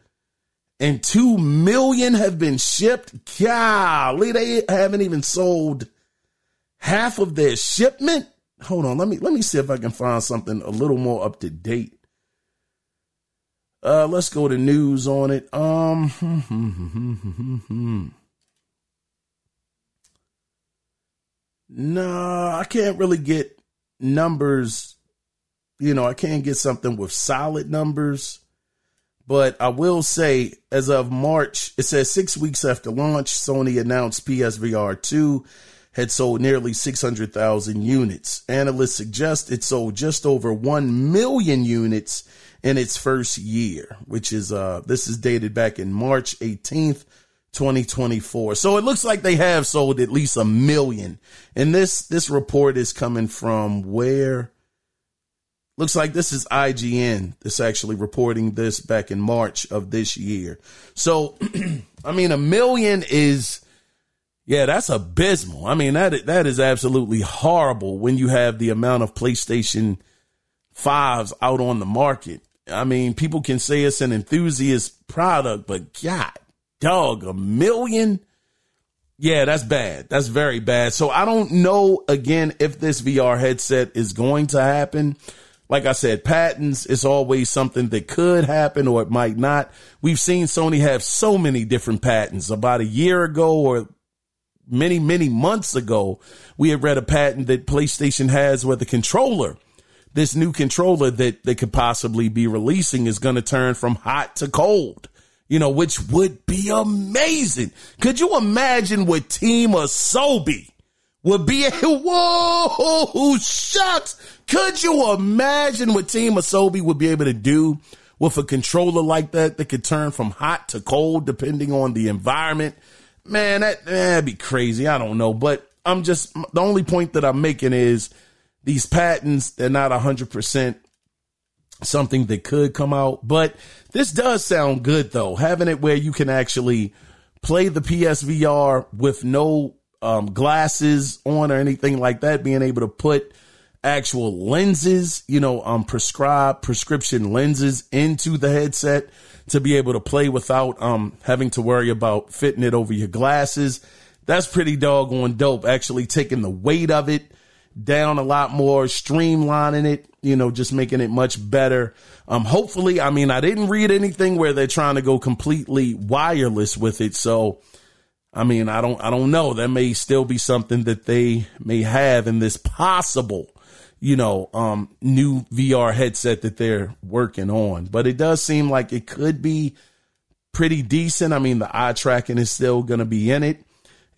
and 2 million have been shipped. Golly, they haven't even sold half of their shipment. Hold on, let me see if I can find something a little more up to date. Let's go to news on it. No, I can't really get numbers. You know, I can't get something with solid numbers. But I will say, as of March, it says 6 weeks after launch, Sony announced PSVR 2 had sold nearly 600,000 units. Analysts suggest it sold just over 1 million units in its first year, which is, this is dated back in March 18th, 2024. So it looks like they have sold at least 1 million. And this report is coming from where? Looks like this is IGN. It's actually reporting this back in March of this year. So, I mean, 1 million is, yeah, that's abysmal. I mean, that is absolutely horrible when you have the amount of PlayStation 5s out on the market. I mean, people can say it's an enthusiast product, but God, dog, 1 million? Yeah, that's bad. That's very bad. So I don't know, again, if this VR headset is going to happen. Like I said, patents is always something that could happen or it might not. We've seen Sony have so many different patents. About a year ago or many months ago, we had read a patent that PlayStation has where the controller, this new controller that they could possibly be releasing, is going to turn from hot to cold, you know, which would be amazing. Could you imagine what Team Asobi would be? Whoa, shucks. Could you imagine what Team Asobi would be able to do with a controller like that could turn from hot to cold depending on the environment? Man, that'd be crazy. I don't know. But the only point that I'm making is these patents, they're not 100% something that could come out. But this does sound good, though, having it where you can actually play the PSVR with no glasses on or anything like that, being able to put actual lenses, you know, prescription lenses into the headset to be able to play without having to worry about fitting it over your glasses. That's pretty doggone dope. Actually taking the weight of it down a lot more, streamlining it, you know, just making it much better. Hopefully, I mean, I didn't read anything where they're trying to go completely wireless with it. So, I mean, I don't know. That may still be something that they may have in this possible, new VR headset that they're working on. But it does seem like it could be pretty decent. I mean, the eye tracking is still going to be in it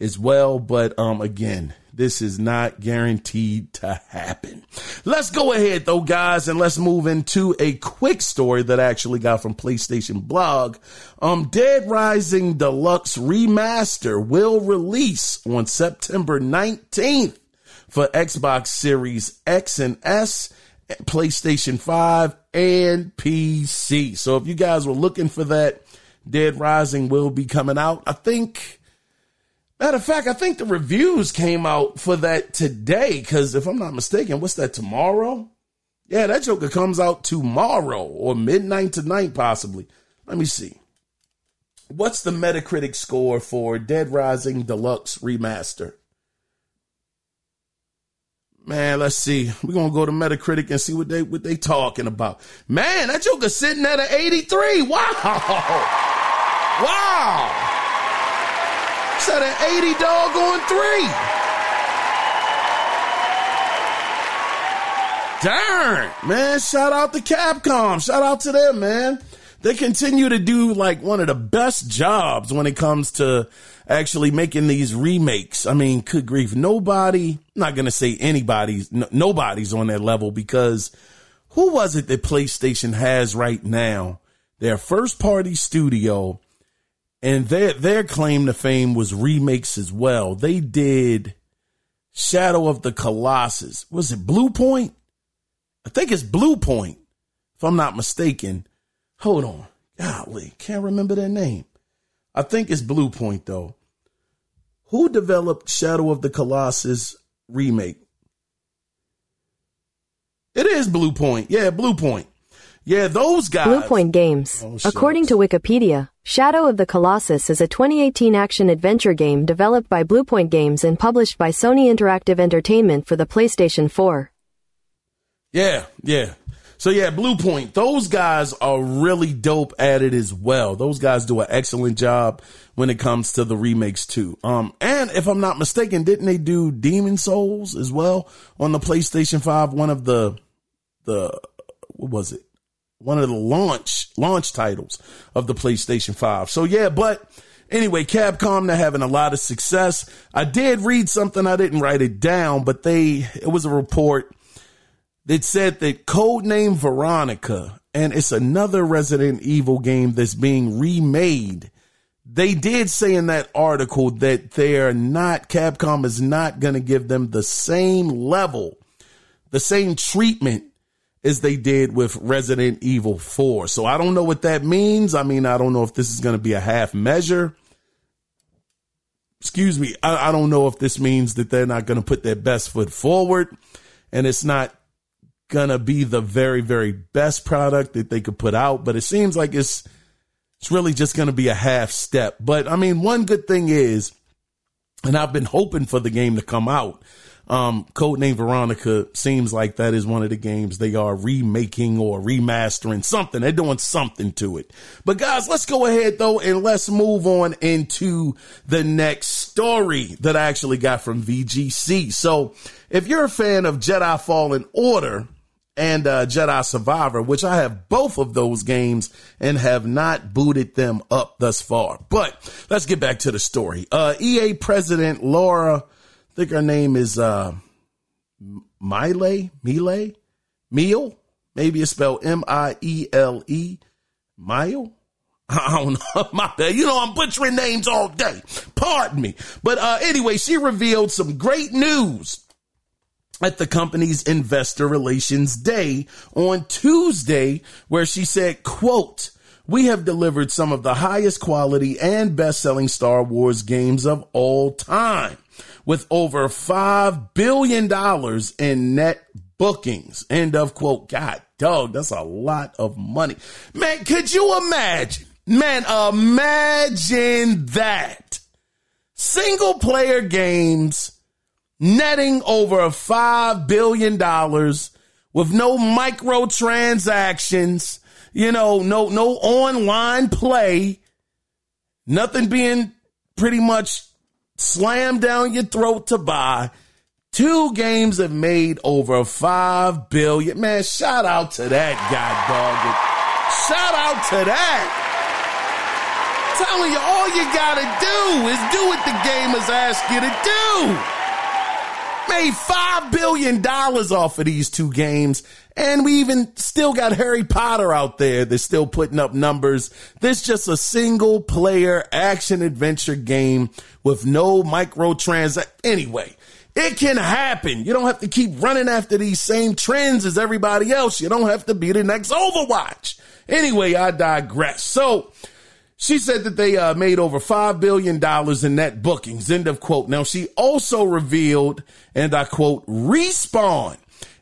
as well. But again, this is not guaranteed to happen. Let's go ahead, though, guys, and let's move into a quick story that I actually got from PlayStation Blog. Dead Rising Deluxe Remaster will release on September 19th for Xbox Series X and S, PlayStation 5, and PC. So if you guys were looking for that, Dead Rising will be coming out. Matter of fact, I think the reviews came out for that today, because if I'm not mistaken, what's that, tomorrow? Yeah, that joker comes out tomorrow or midnight tonight, possibly. Let me see. What's the Metacritic score for Dead Rising Deluxe Remaster? Man, let's see. We're going to go to Metacritic and see what they talking about. Man, that joker's sitting at an 83. Wow. Wow. It's at an 80 doggone 3. Darn, man. Shout out to Capcom. Shout out to them, man. They continue to do like one of the best jobs when it comes to actually making these remakes. I mean, good grief. Nobody, I'm not going to say anybody's, nobody's on that level, because who was it that PlayStation has right now? Their first party studio, and their claim to fame was remakes as well. They did Shadow of the Colossus. Was it Blue Point? I think it's Blue Point, if I'm not mistaken. Hold on. Golly, can't remember their name. I think it's Blue Point, though. Who developed Shadow of the Colossus remake? It is Blue Point. Yeah, Blue Point. Yeah, those guys. Blue Point Games. According to Wikipedia, Shadow of the Colossus is a 2018 action-adventure game developed by Blue Point Games and published by Sony Interactive Entertainment for the PlayStation 4. Yeah. So yeah, Blue Point, those guys are really dope at it as well. Those guys do an excellent job when it comes to the remakes too. And if I'm not mistaken, didn't they do Demon Souls as well on the PlayStation 5? One of the what was it? One of the launch titles of the PlayStation 5. So yeah, but anyway, Capcom, they're having a lot of success. I did read something, I didn't write it down, but it was a report that said that Codename Veronica, and it's another Resident Evil game that's being remade. They did say in that article that Capcom is not going to give them the same level, the same treatment as they did with Resident Evil 4. So I don't know what that means. I mean, I don't know if this is going to be a half measure. Excuse me. I don't know if this means that they're not going to put their best foot forward, and it's not gonna be the very, very best product that they could put out, but it seems like it's really just gonna be a half step. But I mean, one good thing is, and I've been hoping for the game to come out, Codename Veronica seems like that is one of the games they are remaking or remastering something. They're doing something to it. But guys, let's go ahead though, and let's move on into the next story that I actually got from VGC. So if you're a fan of Jedi Fallen Order and Jedi Survivor, which I have both of those games and have not booted them up thus far. But let's get back to the story. EA president Laura, I think her name is Meal, maybe it's spelled M-I-E-L-E, Mile. I don't know. My bad. I'm butchering names all day. Pardon me. But anyway, she revealed some great news at the company's Investor Relations Day on Tuesday, where she said, quote, "We have delivered some of the highest quality and best-selling Star Wars games of all time, with over $5 billion in net bookings." End of quote. God, dog, that's a lot of money. Man, could you imagine? Man, imagine that. Single-player games netting over $5 billion with no microtransactions, no online play, nothing being pretty much slammed down your throat to buy. 2 games have made over $5 billion. Man, shout out to that guy, dog. Shout out to that. Telling you, all you gotta do is do what the gamers ask you to do. Made $5 billion off of these 2 games. And we even still got Harry Potter out there that's still putting up numbers. This just a single player action adventure game with no microtransactions. Anyway, it can happen. You don't have to keep running after these same trends as everybody else. You don't have to be the next Overwatch. Anyway, I digress. So she said that they made over $5 billion in net bookings, end of quote. Now, she also revealed, and I quote, Respawn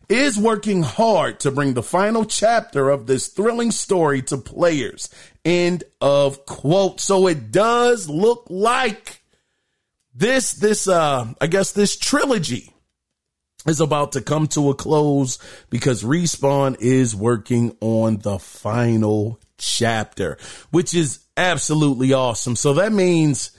is working hard to bring the final chapter of this thrilling story to players, end of quote. So it does look like this trilogy is about to come to a close because Respawn is working on the final chapter, which is absolutely awesome. So that means,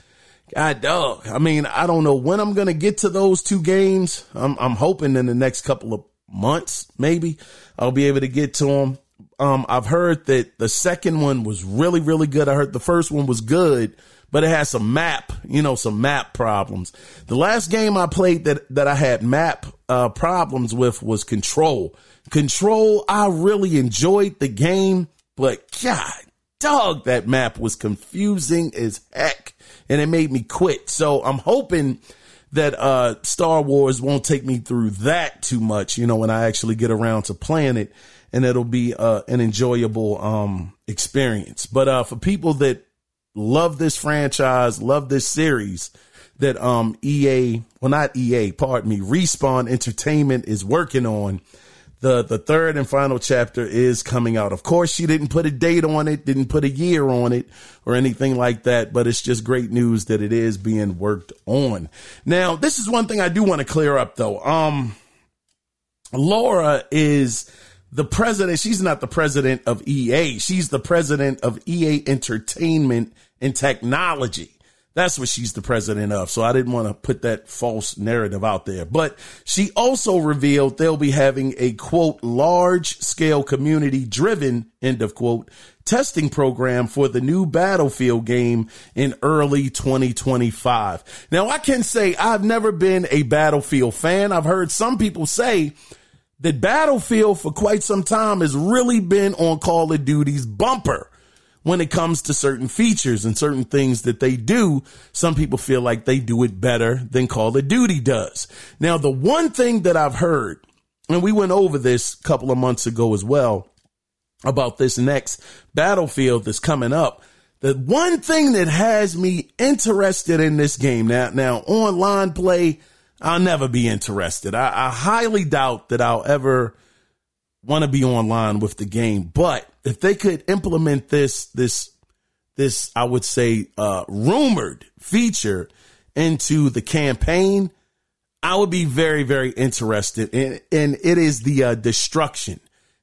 God dog, I mean, I don't know when I'm going to get to those 2 games. I'm hoping in the next couple of months, maybe I'll be able to get to them. I've heard that the second one was really, really good. I heard the first one was good, but it has some map problems. The last game I played that I had map problems with was Control. I really enjoyed the game, but God dog, that map was confusing as heck and it made me quit. So I'm hoping that Star Wars won't take me through that too much, when I actually get around to playing it, and it'll be an enjoyable experience. But for people that love this franchise, love this series that Respawn Entertainment is working on, the third and final chapter is coming out. Of course, she didn't put a date on it, didn't put a year on it or anything like that, but it's just great news that it is being worked on. Now, this is one thing I do want to clear up, though. Laura is the president. She's not the president of EA. She's the president of EA Entertainment and Technology. That's what she's the president of. So I didn't want to put that false narrative out there. But she also revealed they'll be having a, quote, large scale community driven, end of quote, testing program for the new Battlefield game in early 2025. Now, I can say I've never been a Battlefield fan. I've heard some people say that Battlefield for quite some time has really been on Call of Duty's bumper when it comes to certain features and certain things that they do. Some people feel like they do it better than Call of Duty does. Now, the one thing that I've heard, and we went over this a couple of months ago as well, about this next Battlefield that's coming up, the one thing that has me interested in this game, now online play, I'll never be interested. I highly doubt that I'll ever want to be online with the game. But if they could implement this, I would say, rumored feature into the campaign, I would be very, very interested. And it is the destruction.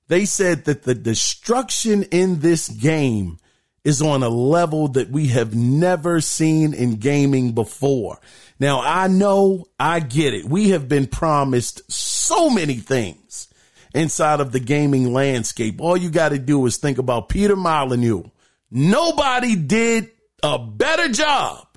They said that the destruction in this game is on a level that we have never seen in gaming before. Now, I know, I get it. We have been promised so many things inside of the gaming landscape. All you got to do is think about Peter Molyneux. Nobody did a better job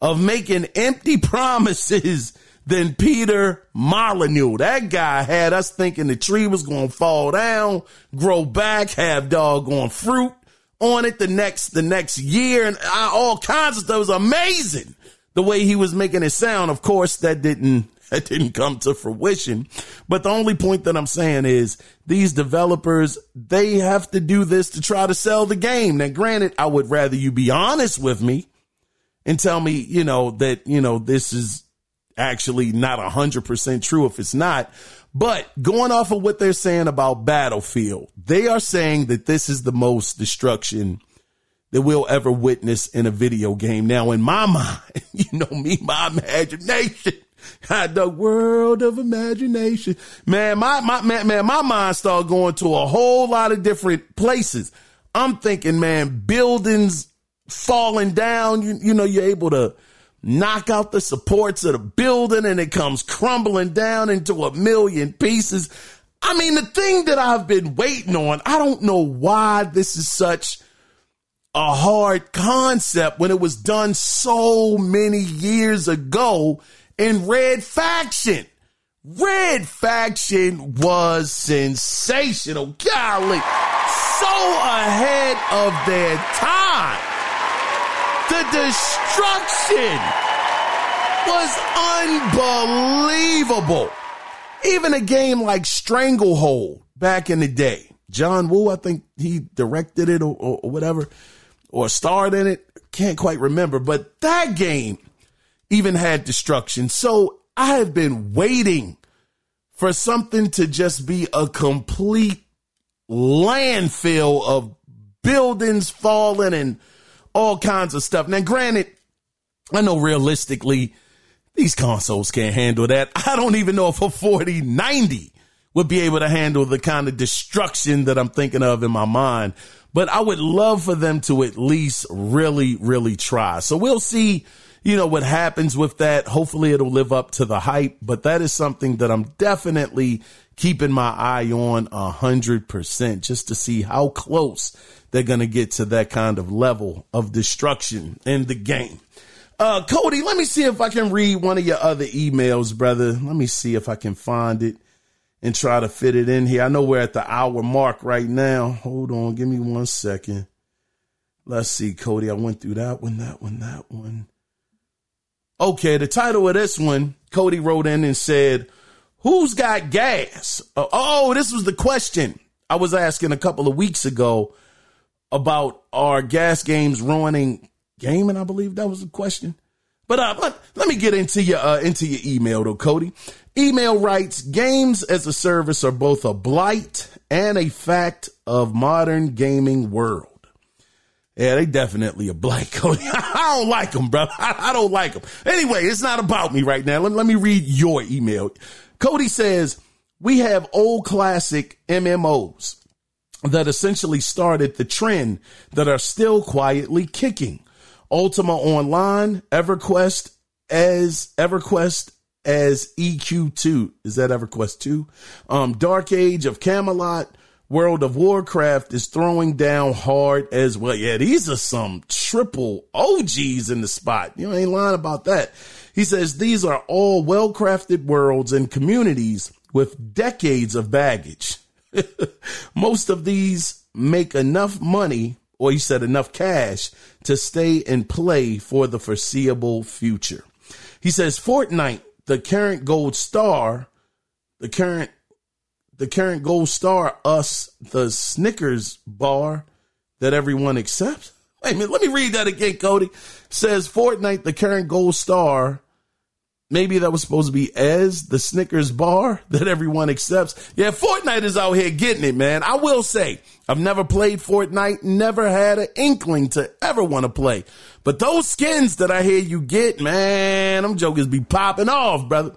of making empty promises than Peter Molyneux. That guy had us thinking the tree was going to fall down, grow back, have doggone fruit on it the next year, and all kinds of stuff. It was amazing the way he was making it sound. Of course, that didn't come to fruition. But the only point that I'm saying is these developers, they have to do this to try to sell the game. Now, granted, I would rather you be honest with me and tell me, that, this is actually not 100% true if it's not. But going off of what they're saying about Battlefield, they are saying that this is the most destruction that we'll ever witness in a video game. Now, in my mind, my imagination, the world of imagination, man, my mind started going to a whole lot of different places. I'm thinking, man, buildings falling down, you're able to knock out the supports of the building and it comes crumbling down into a million pieces. I mean, the thing that I've been waiting on, I don't know why this is such a hard concept when it was done so many years ago in Red Faction. Red Faction was sensational. Golly, so ahead of their time. The destruction was unbelievable. Even a game like Stranglehold back in the day. John Woo, I think he directed it or whatever, or starred in it. Can't quite remember. But that game even had destruction. So I have been waiting for something to just be a complete landfill of buildings falling and all kinds of stuff. Now, granted, I know realistically, these consoles can't handle that. I don't even know if a 4090 would be able to handle the kind of destruction that I'm thinking of in my mind. But I would love for them to at least really, really try. So we'll see, what happens with that. Hopefully it'll live up to the hype. But that is something that I'm definitely keeping my eye on 100% just to see how close they're going to get to that kind of level of destruction in the game. Cody, let me see if I can read one of your other emails, brother. Let me see if I can find it and try to fit it in here. I know we're at the hour mark right now. Hold on. Give me 1 second. Let's see, Cody. I went through that one. Okay. The title of this one, Cody wrote in and said, who's got gas? This was the question I was asking a couple of weeks ago about our gas games ruining gaming. I believe that was the question. But let me get into your email though, Cody. Email writes, games as a service are both a blight and a fact of modern gaming world. Yeah, they definitely a blight, Cody. I don't like them, brother. I don't like them. Anyway, it's not about me right now. Let me read your email. Cody says, we have old classic MMOs that essentially started the trend that are still quietly kicking. Ultima Online, EverQuest as EQ2. Is that EverQuest 2? Dark Age of Camelot, World of Warcraft is throwing down hard as well. Yeah, these are some triple OGs in the spot. You ain't lying about that. He says these are all well-crafted worlds and communities with decades of baggage. Most of these make enough money, or he said enough cash, to stay and play for the foreseeable future. He says Fortnite, the current gold star, the current gold star, us, the Snickers bar that everyone accepts. Wait a minute, let me read that again, Cody. Says Fortnite, the current gold star. Maybe that was supposed to be as the Snickers bar that everyone accepts. Yeah, Fortnite is out here getting it, man. I will say, I've never played Fortnite, never had an inkling to ever want to play. But those skins that I hear you get, man, them jokers be popping off, brother.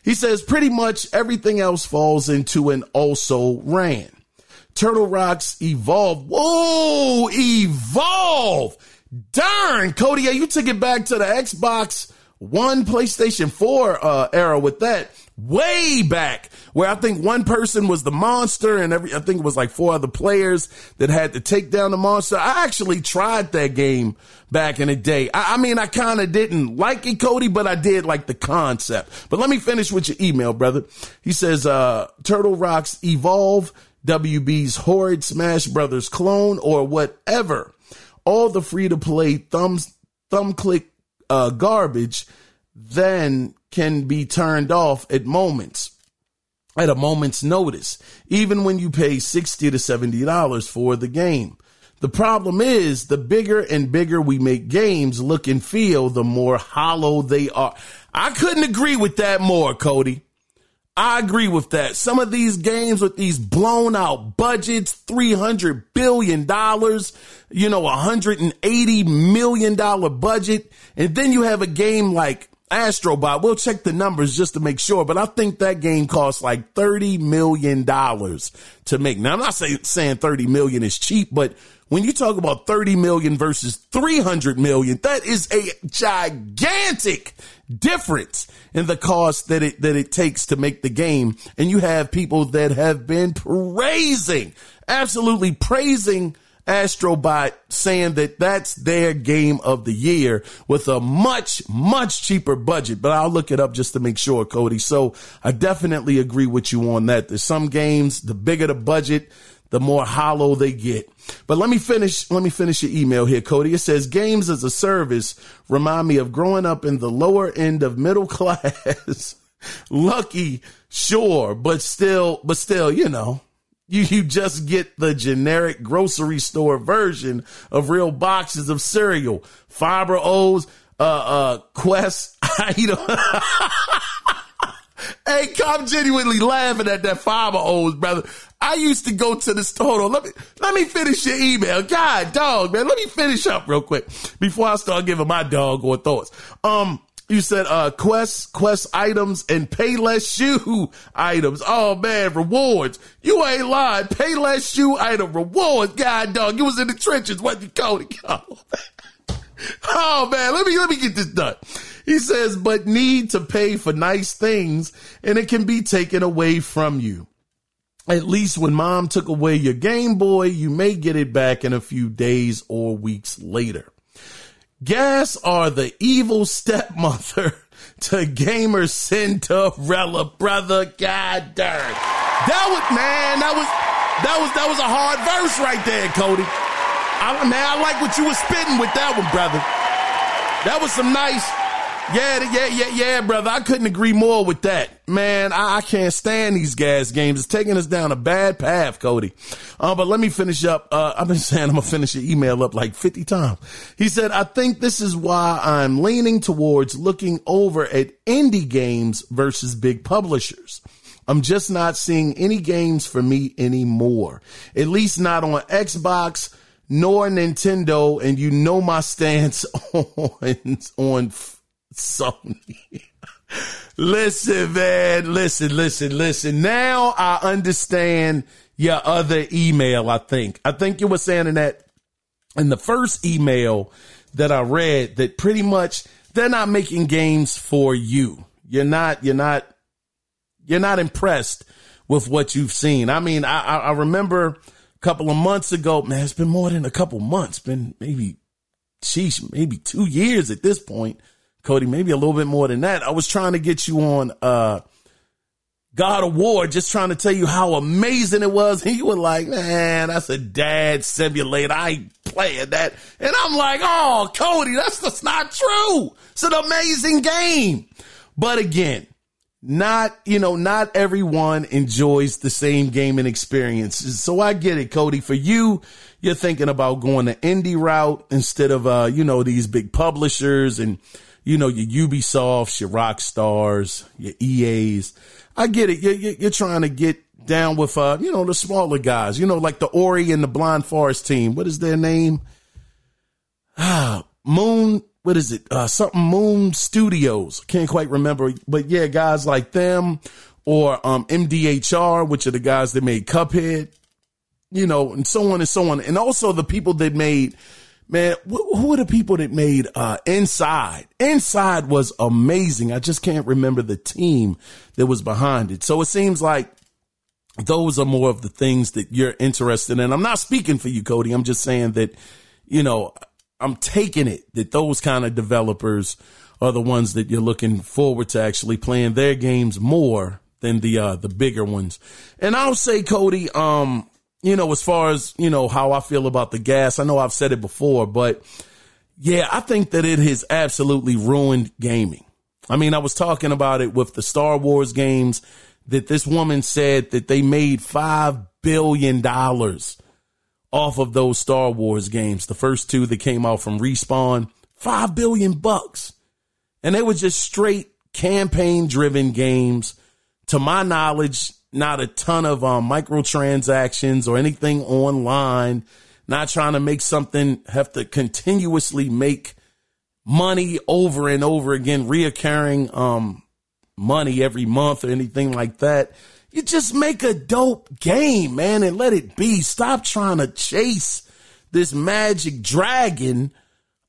He says pretty much everything else falls into an also ran. Turtle Rock's Evolve. Whoa, Evolve. Darn, Cody, yeah, you took it back to the Xbox One, PlayStation 4 era with that, way back, where I think one person was the monster and I think it was like 4 other players that had to take down the monster. I actually tried that game back in the day. I mean, I kind of didn't like it, Cody, but I did like the concept. But let me finish with your email, brother. He says, Turtle Rock's Evolve, WB's Horrid Smash Brothers clone, or whatever. All the free-to-play thumb click garbage then can be turned off at a moment's notice, even when you pay $60 to $70 for the game. The problem is the bigger and bigger we make games look and feel, the more hollow they are. I couldn't agree with that more, Cody. I agree with that. Some of these games with these blown out budgets, $300 billion, $180 million budget. And then you have a game like Astrobot. We'll check the numbers just to make sure, but I think that game cost like $30 million to make. Now, I'm not saying $30 million is cheap, but when you talk about 30 million versus 300 million, that is a gigantic difference in the cost that it takes to make the game. And you have people that have been absolutely praising Astrobot, saying that that's their game of the year with a much, much cheaper budget. But I'll look it up just to make sure, Cody. So I definitely agree with you on that. There's some games, the bigger the budget, the more hollow they get. But let me finish your email here, Cody. It says games as a service remind me of growing up in the lower end of middle class. Lucky, sure, but still, you know, you just get the generic grocery store version of real boxes of cereal, fiber O's, Quest item. Hey, I'm genuinely laughing at that fiber O's, brother. I used to go to the store. Hold on, let me finish your email. God, dog, man. Let me finish up real quick before I start giving my doggone thoughts. You said, Quest items and pay less shoe items. Oh man, rewards. You ain't lying. Pay less shoe item rewards. God, dog, you was in the trenches. What you Cody? Oh man, let me get this done. He says, but need to pay for nice things and it can be taken away from you. At least when mom took away your Game Boy, you may get it back in a few days or weeks later. Gas are the evil stepmother to gamer Cinderella, brother. God darn. That was a hard verse right there, Cody. I like what you were spitting with that one, brother. That was some nice. Yeah, brother. I couldn't agree more with that. Man, I can't stand these gas games. It's taking us down a bad path, Cody. But let me finish up. I've been saying I'm going to finish your email up like 50 times. He said, I think this is why I'm leaning towards looking over at indie games versus big publishers. I'm just not seeing any games for me anymore. At least not on Xbox nor Nintendo. And you know my stance on Sony. Listen, man. Listen. Now I understand your other email, I think. You were saying in the first email that I read that pretty much they're not making games for you. You're not impressed with what you've seen. I mean, I remember a couple of months ago, man, it's been more than a couple months, been maybe 2 years at this point. Cody, maybe a little bit more than that. I was trying to get you on God of War, just trying to tell you how amazing it was. And you were like, man, that's a dad simulator. I ain't playing that. And I'm like, oh, Cody, that's just not true. It's an amazing game. But again, not everyone enjoys the same gaming experiences. So I get it, Cody. For you, you're thinking about going the indie route instead of, these big publishers and, your Ubisofts, your Rockstars, your EAs. I get it. You're trying to get down with, the smaller guys, like the Ori and the Blind Forest team. What is their name? Moon. What is it? Something Moon Studios. Can't quite remember. But yeah, guys like them or MDHR, which are the guys that made Cuphead, and so on and so on. And also the people that made, man, who are the people that made Inside? Inside was amazing. I just can't remember the team that was behind it. So it seems like those are more of the things that you're interested in. I'm not speaking for you, Cody. I'm just saying that, I'm taking it that those kind of developers are the ones that you're looking forward to actually playing their games more than the bigger ones. And I'll say, Cody, as far as, how I feel about the gas, I know I've said it before, but yeah, I think that it has absolutely ruined gaming. I mean, I was talking about it with the Star Wars games that this woman said that they made $5 billion off of those Star Wars games. The first two that came out from Respawn, $5 billion. And they were just straight campaign driven games. To my knowledge, not a ton of microtransactions or anything online, not trying to make something, have to continuously make money over and over again, reoccurring money every month or anything like that. You just make a dope game, man, and let it be. Stop trying to chase this magic dragon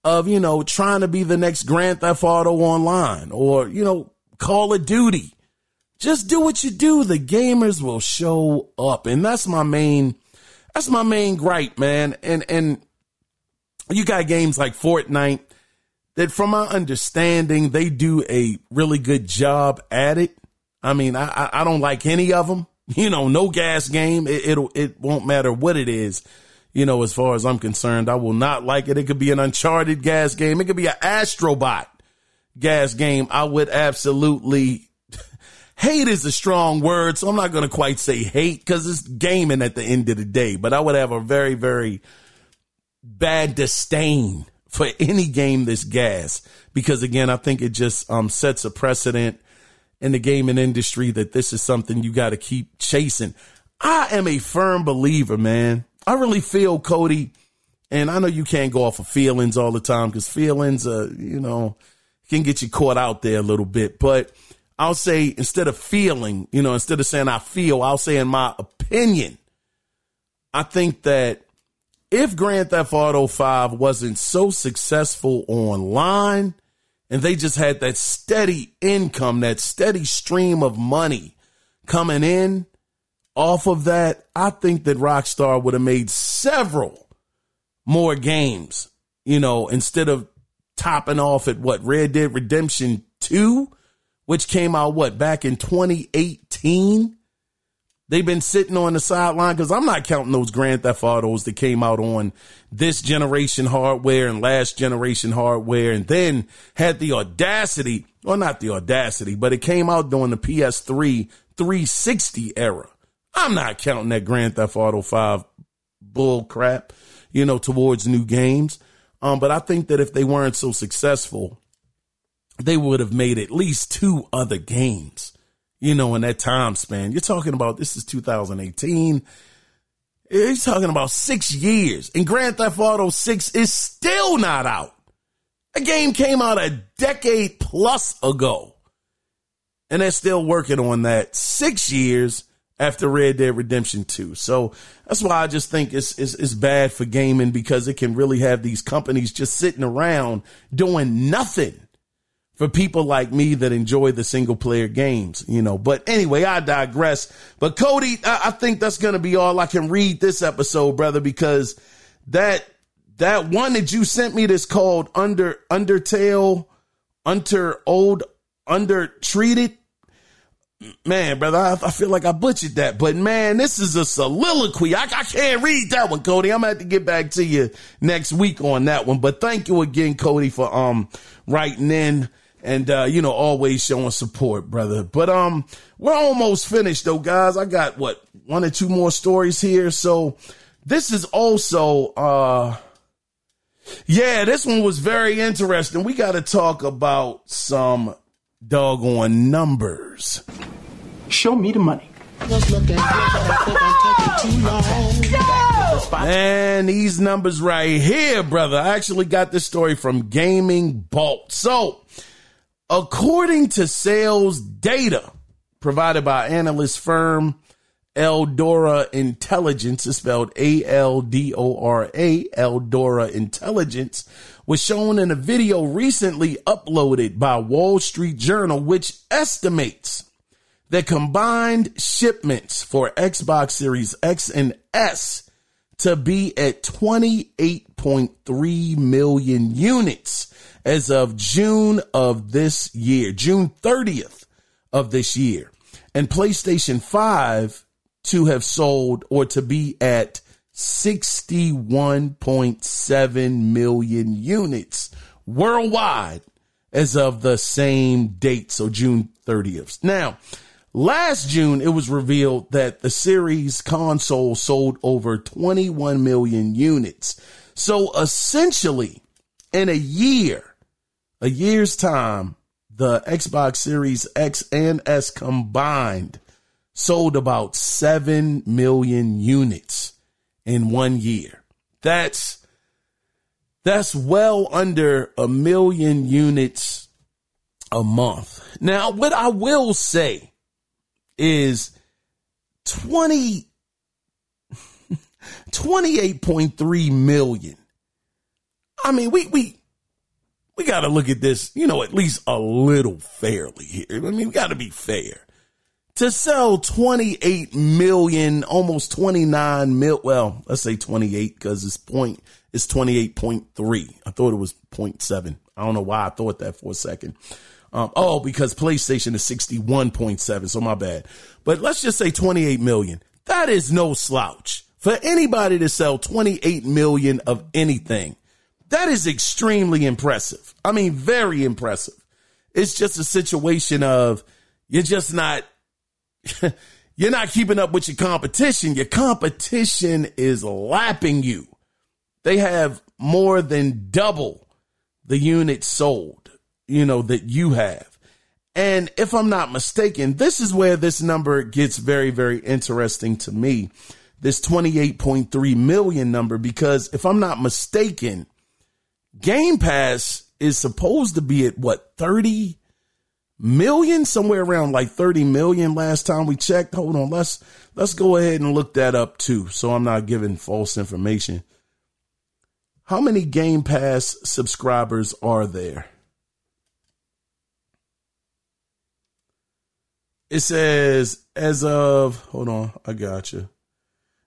of, trying to be the next Grand Theft Auto Online or, Call of Duty. Just do what you do. The gamers will show up. And that's my main gripe, man. And you got games like Fortnite that, from my understanding, they do a really good job at it. I mean, I don't like any of them, no gas game. It won't matter what it is. As far as I'm concerned, I will not like it. It could be an Uncharted gas game. It could be an Astrobot gas game. I would absolutely hate is a strong word. So I'm not going to quite say hate because it's gaming at the end of the day, but I would have a very, very bad disdain for any game that's gas because, again, I think it just sets a precedent in the gaming industry that this is something you got to keep chasing. I am a firm believer, man. I really feel, Cody, and I know you can't go off of feelings all the time because feelings, can get you caught out there a little bit. But I'll say instead of feeling, instead of saying I feel, I'll say in my opinion, I think that if Grand Theft Auto 5 wasn't so successful online, and they just had that steady income, that steady stream of money coming in off of that, I think that Rockstar would have made several more games, instead of topping off at Red Dead Redemption 2, which came out, back in 2018? They've been sitting on the sideline because I'm not counting those Grand Theft Autos that came out on this generation hardware and last generation hardware and then had the audacity, or not the audacity, but it came out during the PS3 360 era. I'm not counting that Grand Theft Auto 5 bull crap, towards new games. But I think that if they weren't so successful, they would have made at least 2 other games. In that time span. You're talking about, this is 2018. You're talking about 6 years. And Grand Theft Auto 6 is still not out. The game came out a decade plus ago. And they're still working on that 6 years after Red Dead Redemption 2. So that's why I just think it's bad for gaming because it can really have these companies just sitting around doing nothing for people like me that enjoy the single player games, But anyway, I digress. But Cody, I think that's going to be all I can read this episode, brother, because that one that you sent me that's called Undertale, Undertreated. Man, brother, I feel like I butchered that. But, man, this is a soliloquy. I can't read that one, Cody. I'm going to have to get back to you next week on that one. But thank you again, Cody, for writing in. And, always showing support, brother. But, we're almost finished though, guys. I got 1 or 2 more stories here. So this is also, this one was very interesting. We got to talk about some doggone numbers. Show me the money. And these numbers right here, brother. I actually got this story from Gaming Bolt. So, according to sales data provided by analyst firm Eldora Intelligence, is spelled Aldora, Eldora Intelligence, was shown in a video recently uploaded by Wall Street Journal, which estimates that combined shipments for Xbox Series X and S to be at 28.3 million units as of June of this year, June 30th of this year, and PlayStation 5 to have sold or to be at 61.7 million units worldwide as of the same date, so June 30th. Now, last June, it was revealed that the series console sold over 21 million units. So essentially, in a year's time, the Xbox Series X and S combined sold about 7 million units in 1 year. That's That's well under 1 million units a month. Now, what I will say is 28.3 million. I mean, we got to look at this, at least a little fairly here. I mean, we got to be fair. To sell 28 million, almost 29 mil. Well, let's say 28 because it's 28.3. I thought it was 0.7. I don't know why I thought that for a second. Because PlayStation is 61.7. So my bad. But let's just say 28 million. That is no slouch for anybody to sell 28 million of anything. That is extremely impressive. I mean, very impressive. It's just a situation of you're just not, you're not keeping up with your competition. Your competition is lapping you. They have more than double the units sold, that you have. And if I'm not mistaken, this is where this number gets very, very interesting to me. This 28.3 million number, because if I'm not mistaken, Game Pass is supposed to be at 30 million, somewhere around like 30 million last time we checked. Hold on. Let's go ahead and look that up too. So I'm not giving false information. How many Game Pass subscribers are there? It says hold on. I got you.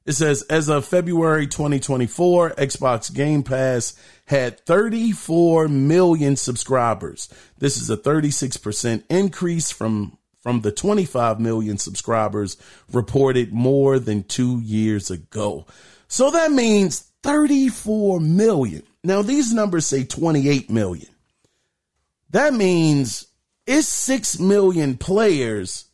It says, as of February 2024, Xbox Game Pass had 34 million subscribers. This is a 36% increase from the 25 million subscribers reported more than 2 years ago. So that means 34 million. Now, these numbers say 28 million. That means it's 6 million players,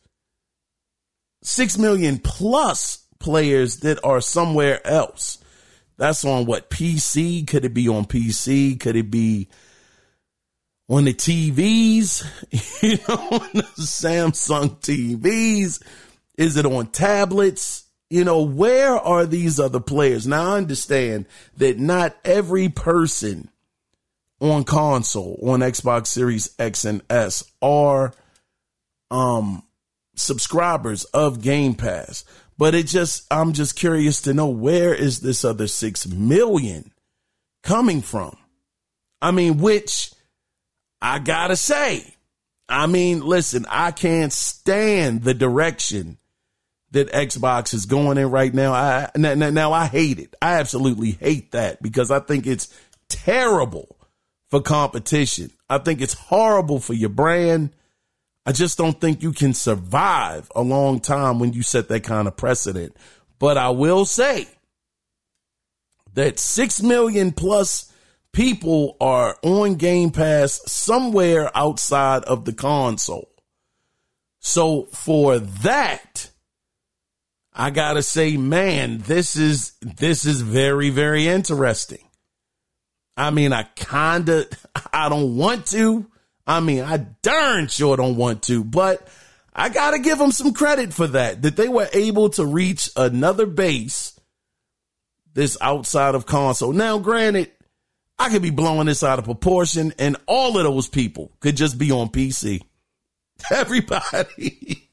6 million plus players that are somewhere else. That's on PC? Could it be on PC? Could it be on the TVs? On the Samsung TVs? Is it on tablets? Where are these other players? Now, I understand that not every person on console, on Xbox Series X and S are subscribers of Game Pass. But I'm just curious to know, where is this other 6 million coming from? I mean, which I gotta say, listen, I can't stand the direction that Xbox is going in right now. I hate it. I absolutely hate that, because I think it's terrible for competition. I think it's horrible for your brand. I just don't think you can survive a long time when you set that kind of precedent. But I will say that 6 million plus people are on Game Pass somewhere outside of the console. So for that, I gotta say, man, this is very, very interesting. I don't want to. I darn sure don't want to, but I got to give them some credit for that they were able to reach another base this outside of console. Now, granted, I could be blowing this out of proportion, and all of those people could just be on PC. Everybody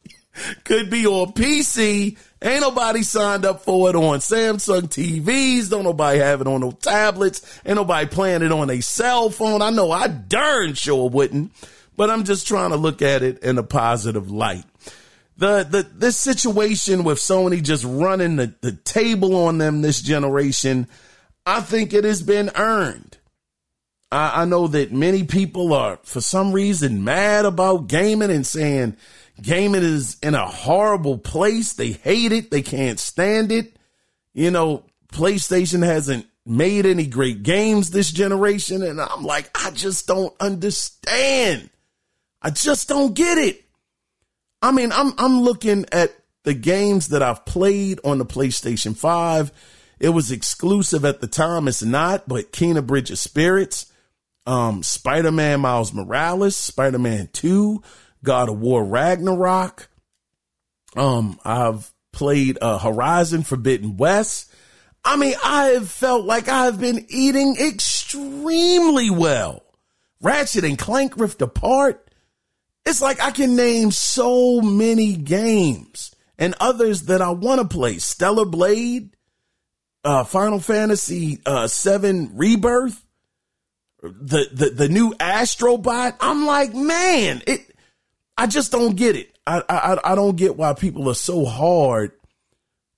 could be on PC. Ain't nobody signed up for it on Samsung TVs. Don't nobody have it on no tablets. Ain't nobody playing it on a cell phone. I know I darn sure wouldn't, but I'm just trying to look at it in a positive light. This situation with Sony just running the table on them this generation, I think it has been earned. I know that many people are, for some reason, mad about gaming and saying gaming is in a horrible place. They hate it. They can't stand it. PlayStation hasn't made any great games this generation. And I'm like, I just don't understand. I just don't get it. I'm looking at the games that I've played on the PlayStation 5. It was exclusive at the time. It's not, but Kena Bridge of Spirits, Spider-Man Miles Morales, Spider-Man 2, God of War Ragnarok. I've played Horizon Forbidden West. I have felt like I've been eating extremely extremely well. Ratchet and Clank Rift Apart. It's like I can name so many games and others that I want to play. Stellar Blade, Final Fantasy 7 Rebirth, the new Astrobot. I'm like, man, I just don't get it. I don't get why people are so hard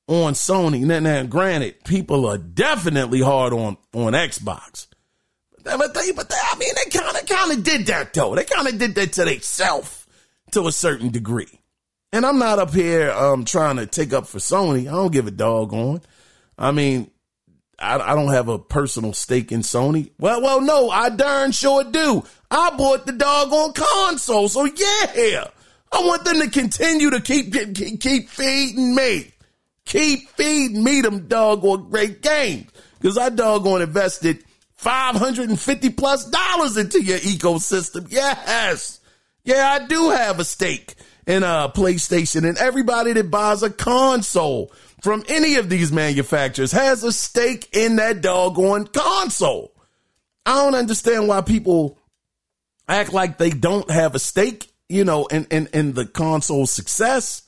on Sony. Now, granted, people are definitely hard on Xbox. But they kind of did that, though. They kind of did that to themselves to a certain degree. And I'm not up here trying to take up for Sony. I don't give a doggone. I mean, I don't have a personal stake in Sony. Well, no, I darn sure do. I bought the doggone console, so yeah. I want them to continue to keep feeding me. Keep feeding me them doggone great games. Because I doggone invested $550+ into your ecosystem. Yes. Yeah, I do have a stake in PlayStation, and everybody that buys a console from any of these manufacturers has a stake in that doggone console. I don't understand why people act like they don't have a stake, in the console success.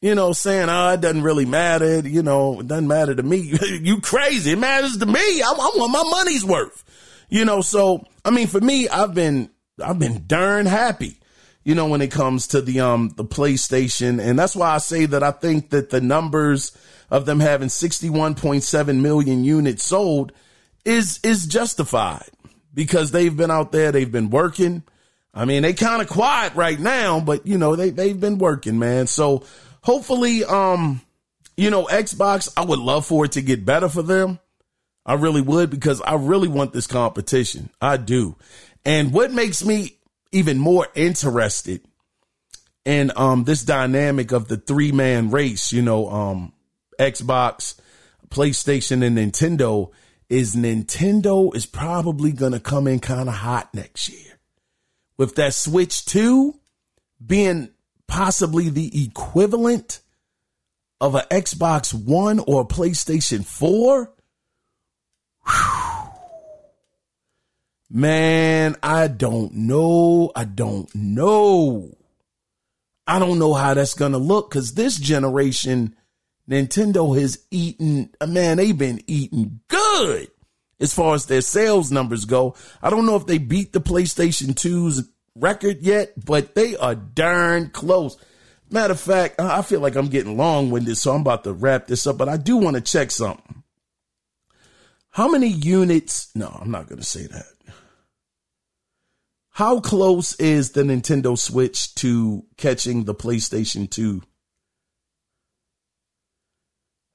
Saying, it doesn't really matter. It doesn't matter to me. You crazy. It matters to me. I want my money's worth. So, I mean, for me, I've been darn happy, when it comes to the PlayStation. And that's why I say that I think that the numbers of them having 61.7 million units sold is justified, because they've been out there. They've been working. I mean, they kind of quiet right now, but they've been working, man. So, hopefully, Xbox, I would love for it to get better for them. I really would, because I really want this competition. I do. And what makes me even more interested in this dynamic of the 3-man race, Xbox, PlayStation, and Nintendo is probably going to come in kind of hot next year. With that Switch 2 being possibly the equivalent of an Xbox One or a PlayStation 4. Whew. Man, I don't know. I don't know how that's going to look, because this generation, Nintendo has eaten, man, they've been eating good as far as their sales numbers go. I don't know if they beat the PlayStation 2's record yet, but they are darn close. Matter of fact, I feel like I'm getting long-winded, so I'm about to wrap this up, but I do want to check something. How many units? No, I'm not going to say that. How close is the Nintendo Switch to catching the PlayStation 2?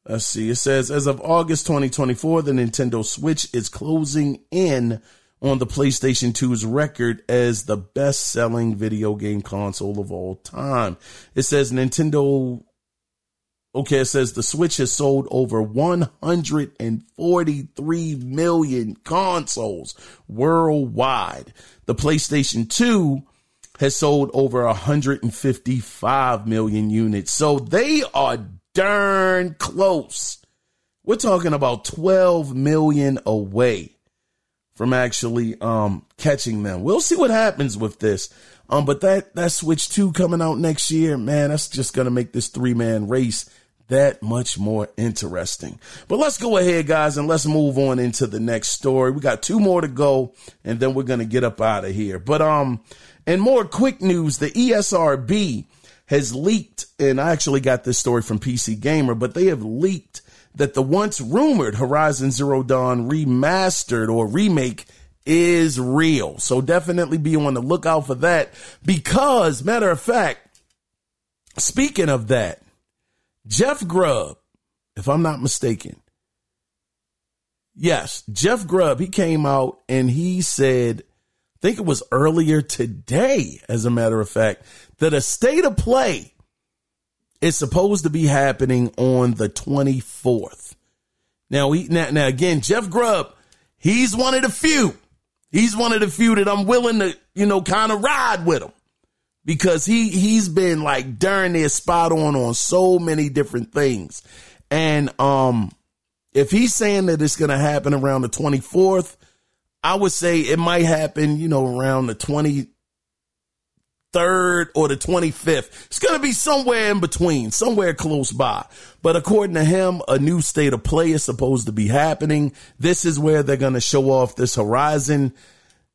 Let's see. It says, as of August 2024, the Nintendo Switch is closing in on the PlayStation 2's record as the best-selling video game console of all time. It says it says the Switch has sold over 143 million consoles worldwide. The PlayStation 2 has sold over 155 million units. So they are darn close. We're talking about 12 million away from actually catching them. We'll see what happens with this. But that Switch 2 coming out next year, man, that's just going to make this 3-man race that much more interesting. But let's go ahead, guys, and let's move on into the next story. We got 2 more to go, and then we're going to get up out of here. But in more quick news, the ESRB has leaked, and I actually got this story from PC Gamer, but they have leaked that the once rumored Horizon Zero Dawn remastered or remake is real. So definitely be on the lookout for that, because, matter of fact, speaking of that, Jeff Grubb, if I'm not mistaken, yes, Jeff Grubb, he came out and he said, I think it was earlier today, as a matter of fact, that a state of play is supposed to be happening on the 24th. Now again, Jeff Grubb, he's one of the few. He's one of the few that I'm willing to, kind of ride with him, because he's been like darn near spot on so many different things. And if he's saying that it's going to happen around the 24th, I would say it might happen, around the 23rd or the 25th. It's going to be somewhere in between, somewhere close by. But according to him, a new state of play is supposed to be happening. This is where they're going to show off this Horizon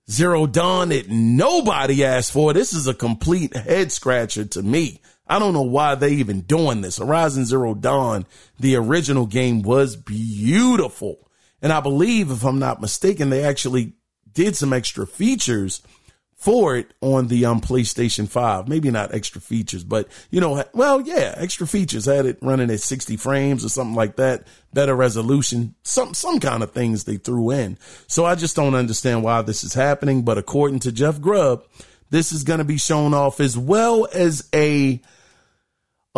Zero Dawn that nobody asked for. This is a complete head scratcher to me. I don't know why they even doing this. Horizon Zero Dawn, the original game, was beautiful. And I believe, if I'm not mistaken, they actually did some extra features for it on the PlayStation 5. Maybe not extra features, but, extra features. Had it running at 60 frames or something like that. Better resolution, some kind of things they threw in. So I just don't understand why this is happening. But according to Jeff Grubb, this is going to be shown off, as well as a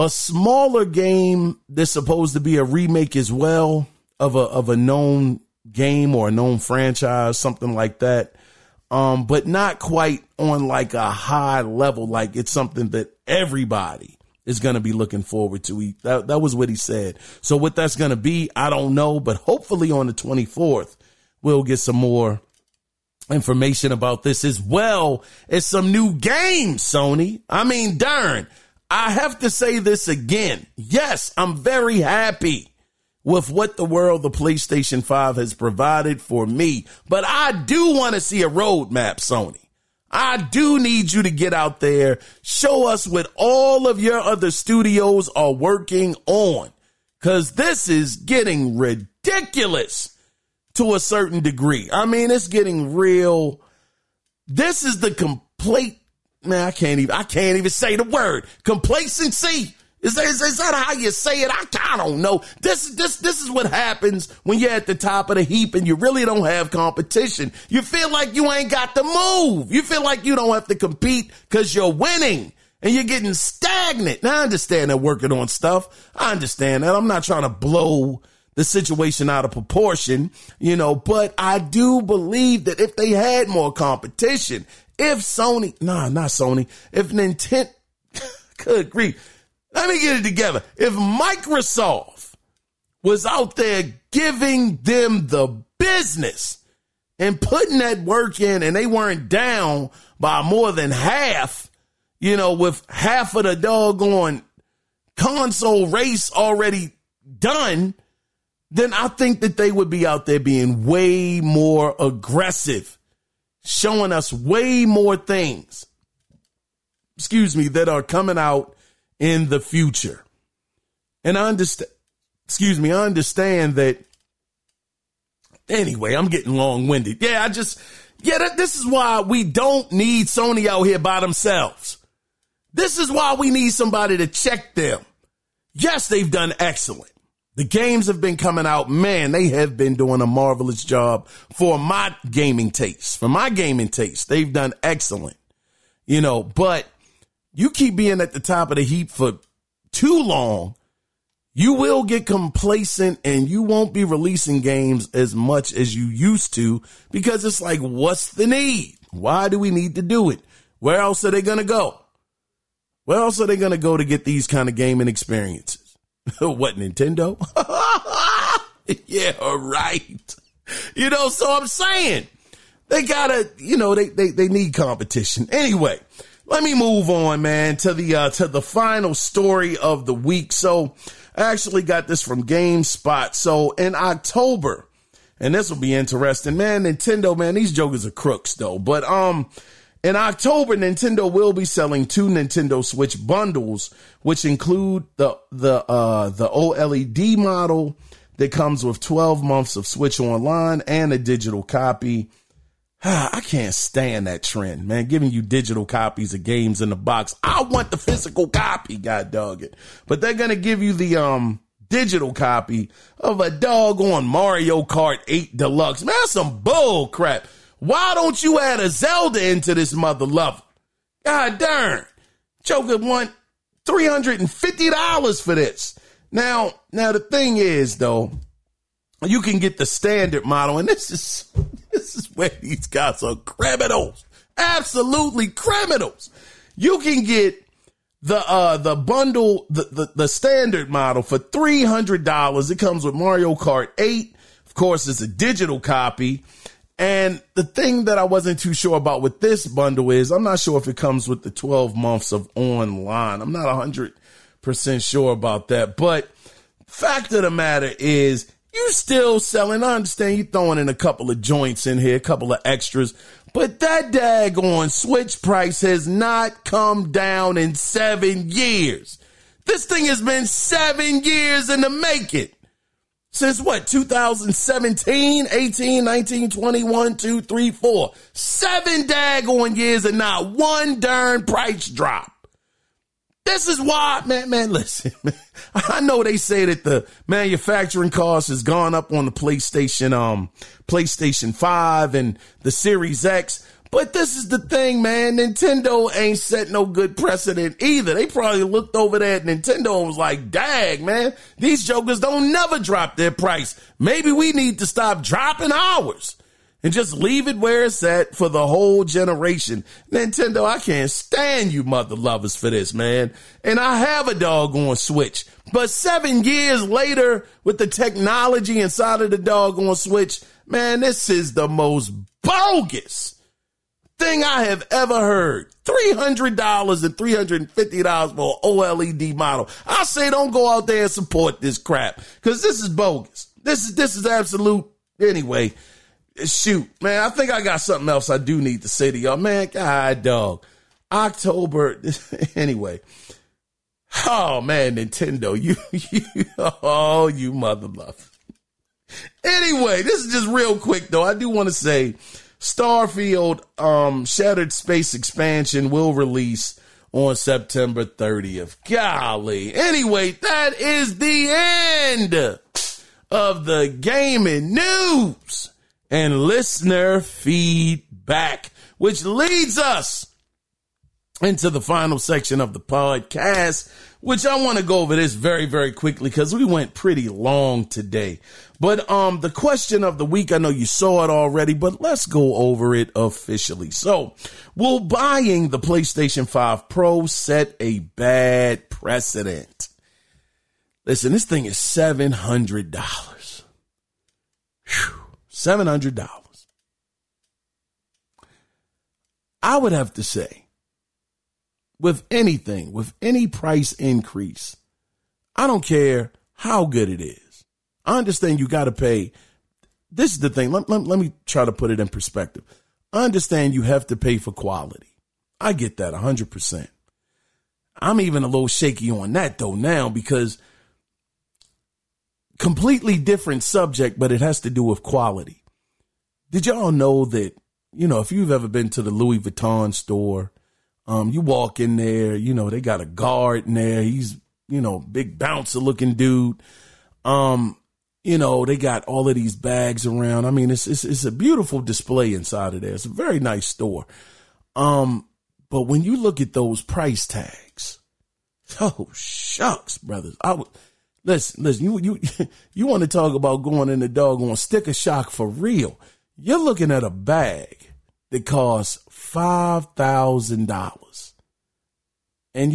smaller game that's supposed to be a remake as well of a known game or a known franchise, something like that. But not quite on like a high level, like it's something that everybody is going to be looking forward to. That was what he said. So what that's going to be, I don't know, but hopefully on the 24th, we'll get some more information about this, as well as some new games, Sony. I mean, darn, I have to say this again. Yes, I'm very happy with what the world the PlayStation 5 has provided for me. But I do want to see a roadmap, Sony. I do need you to get out there, show us what all of your other studios are working on, because this is getting ridiculous to a certain degree. I mean, it's getting real. This is the complete, man, I can't even say the word, complacency. Is that how you say it? I don't know. This is what happens when you're at the top of the heap and you really don't have competition. You feel like you ain't got to move. You feel like you don't have to compete because you're winning and you're getting stagnant. Now, I understand they're working on stuff. I understand that. I'm not trying to blow the situation out of proportion, but I do believe that if they had more competition, if Nintendo, good grief. Let me get it together. If Microsoft was out there giving them the business and putting that work in, and they weren't down by more than half, with half of the doggone console race already done, then I think that they would be out there being way more aggressive, showing us way more things, that are coming out in the future. And I understand that. Anyway, I'm getting long-winded. This is why we don't need Sony out here by themselves. This is why we need somebody to check them. Yes, they've done excellent. The games have been coming out. Man, they have been doing a marvelous job for my gaming taste. They've done excellent. But you keep being at the top of the heap for too long, you will get complacent and you won't be releasing games as much as you used to, because it's like, what's the need? Why do we need to do it? Where else are they going to go? Where else are they going to go to get these kind of gaming experiences? What, Nintendo? Yeah, right. So I'm saying they gotta, they need competition. Anyway, let me move on, man, to the final story of the week. So I actually got this from GameSpot. So in October, and this will be interesting, man, Nintendo, man, these jokers are crooks though. But in October, Nintendo will be selling 2 Nintendo Switch bundles, which include the OLED model that comes with 12 months of Switch Online and a digital copy. I can't stand that trend, man, giving you digital copies of games in the box. I want the physical copy, god dog it. But they're going to give you the digital copy of a doggone Mario Kart 8 Deluxe. Man, that's some bull crap. Why don't you add a Zelda into this mother lover? God darn. Joker want $350 for this. Now the thing is, though, you can get the standard model, and this is where these guys are criminals, absolutely criminals. You can get the bundle, the standard model for $300. It comes with Mario Kart 8. Of course, it's a digital copy, And the thing that I wasn't too sure about with this bundle is I'm not sure if it comes with the 12 months of online. I'm not 100% sure about that. But fact of the matter is you still selling. I understand you throwing in a couple of joints in here, a couple of extras. But that daggone Switch price has not come down in 7 years. This thing has been 7 years in the making. Since what, 2017, 18, 19, 21, 2, 3, 4. 7 daggone years and not one darn price drop. This is why, man, listen, man, I know they say that the manufacturing cost has gone up on the PlayStation 5 and the Series X, but this is the thing, man. Nintendo ain't set no good precedent either. They probably looked over there at Nintendo and was like, dang, man, these jokers don't never drop their price. Maybe we need to stop dropping ours and just leave it where it's at for the whole generation. Nintendo, I can't stand you mother lovers for this, man. And I have a doggone Switch. But 7 years later, with the technology inside of the doggone Switch, man, this is the most bogus thing I have ever heard. $300 and $350 for an OLED model. I say don't go out there and support this crap because this is bogus. This is absolute. Anyway, shoot, man, I think I got something else I do need to say to y'all. Man, God, dog. October, anyway. Oh, man, Nintendo, you mother love. Anyway, this is just real quick, though. I do want to say Starfield Shattered Space Expansion will release on September 30th. Golly. Anyway, that is the end of the gaming news and listener feedback, which leads us into the final section of the podcast, which I want to go over this very, very quickly because we went pretty long today. But the question of the week, I know you saw it already, but let's go over it officially. So, will buying the PlayStation 5 Pro set a bad precedent? Listen, this thing is $700. Whew. $700. I would have to say, with anything, with any price increase, I don't care how good it is. I understand you got to pay. This is the thing. Let me try to put it in perspective. I understand you have to pay for quality. I get that 100%. I'm even a little shaky on that, though, now because completely different subject, but it has to do with quality. Did y'all know that, if you've ever been to the Louis Vuitton store, you walk in there, they got a guard in there. He's, big bouncer looking dude. They got all of these bags around. I mean, it's a beautiful display inside of there. It's a very nice store. But when you look at those price tags, oh shucks, brothers. Listen, you want to talk about going in the doggone sticker shock for real. You're looking at a bag that costs $5,000. And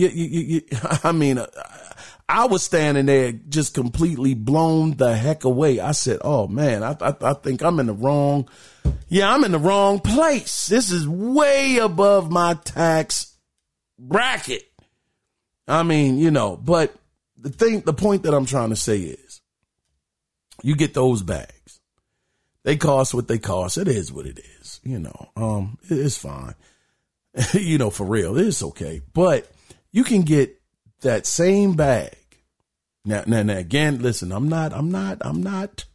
I was standing there just completely blown the heck away. I said, oh man, I think I'm in the wrong place. This is way above my tax bracket. But the point that I'm trying to say is you get those bags. They cost what they cost. It is what it is. It's fine. For real, it's okay. But you can get that same bag. Now again, listen, I'm not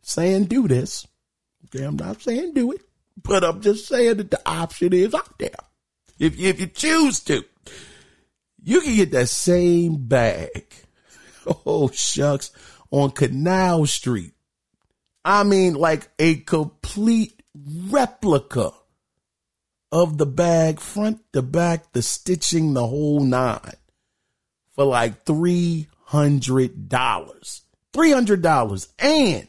saying do this. Okay, I'm not saying do it, but I'm just saying that the option is out there. If you choose to, you can get that same bag. Oh shucks, on Canal Street. Like a complete replica of the bag, front to back, the stitching, the whole nine, for like $300. $300. And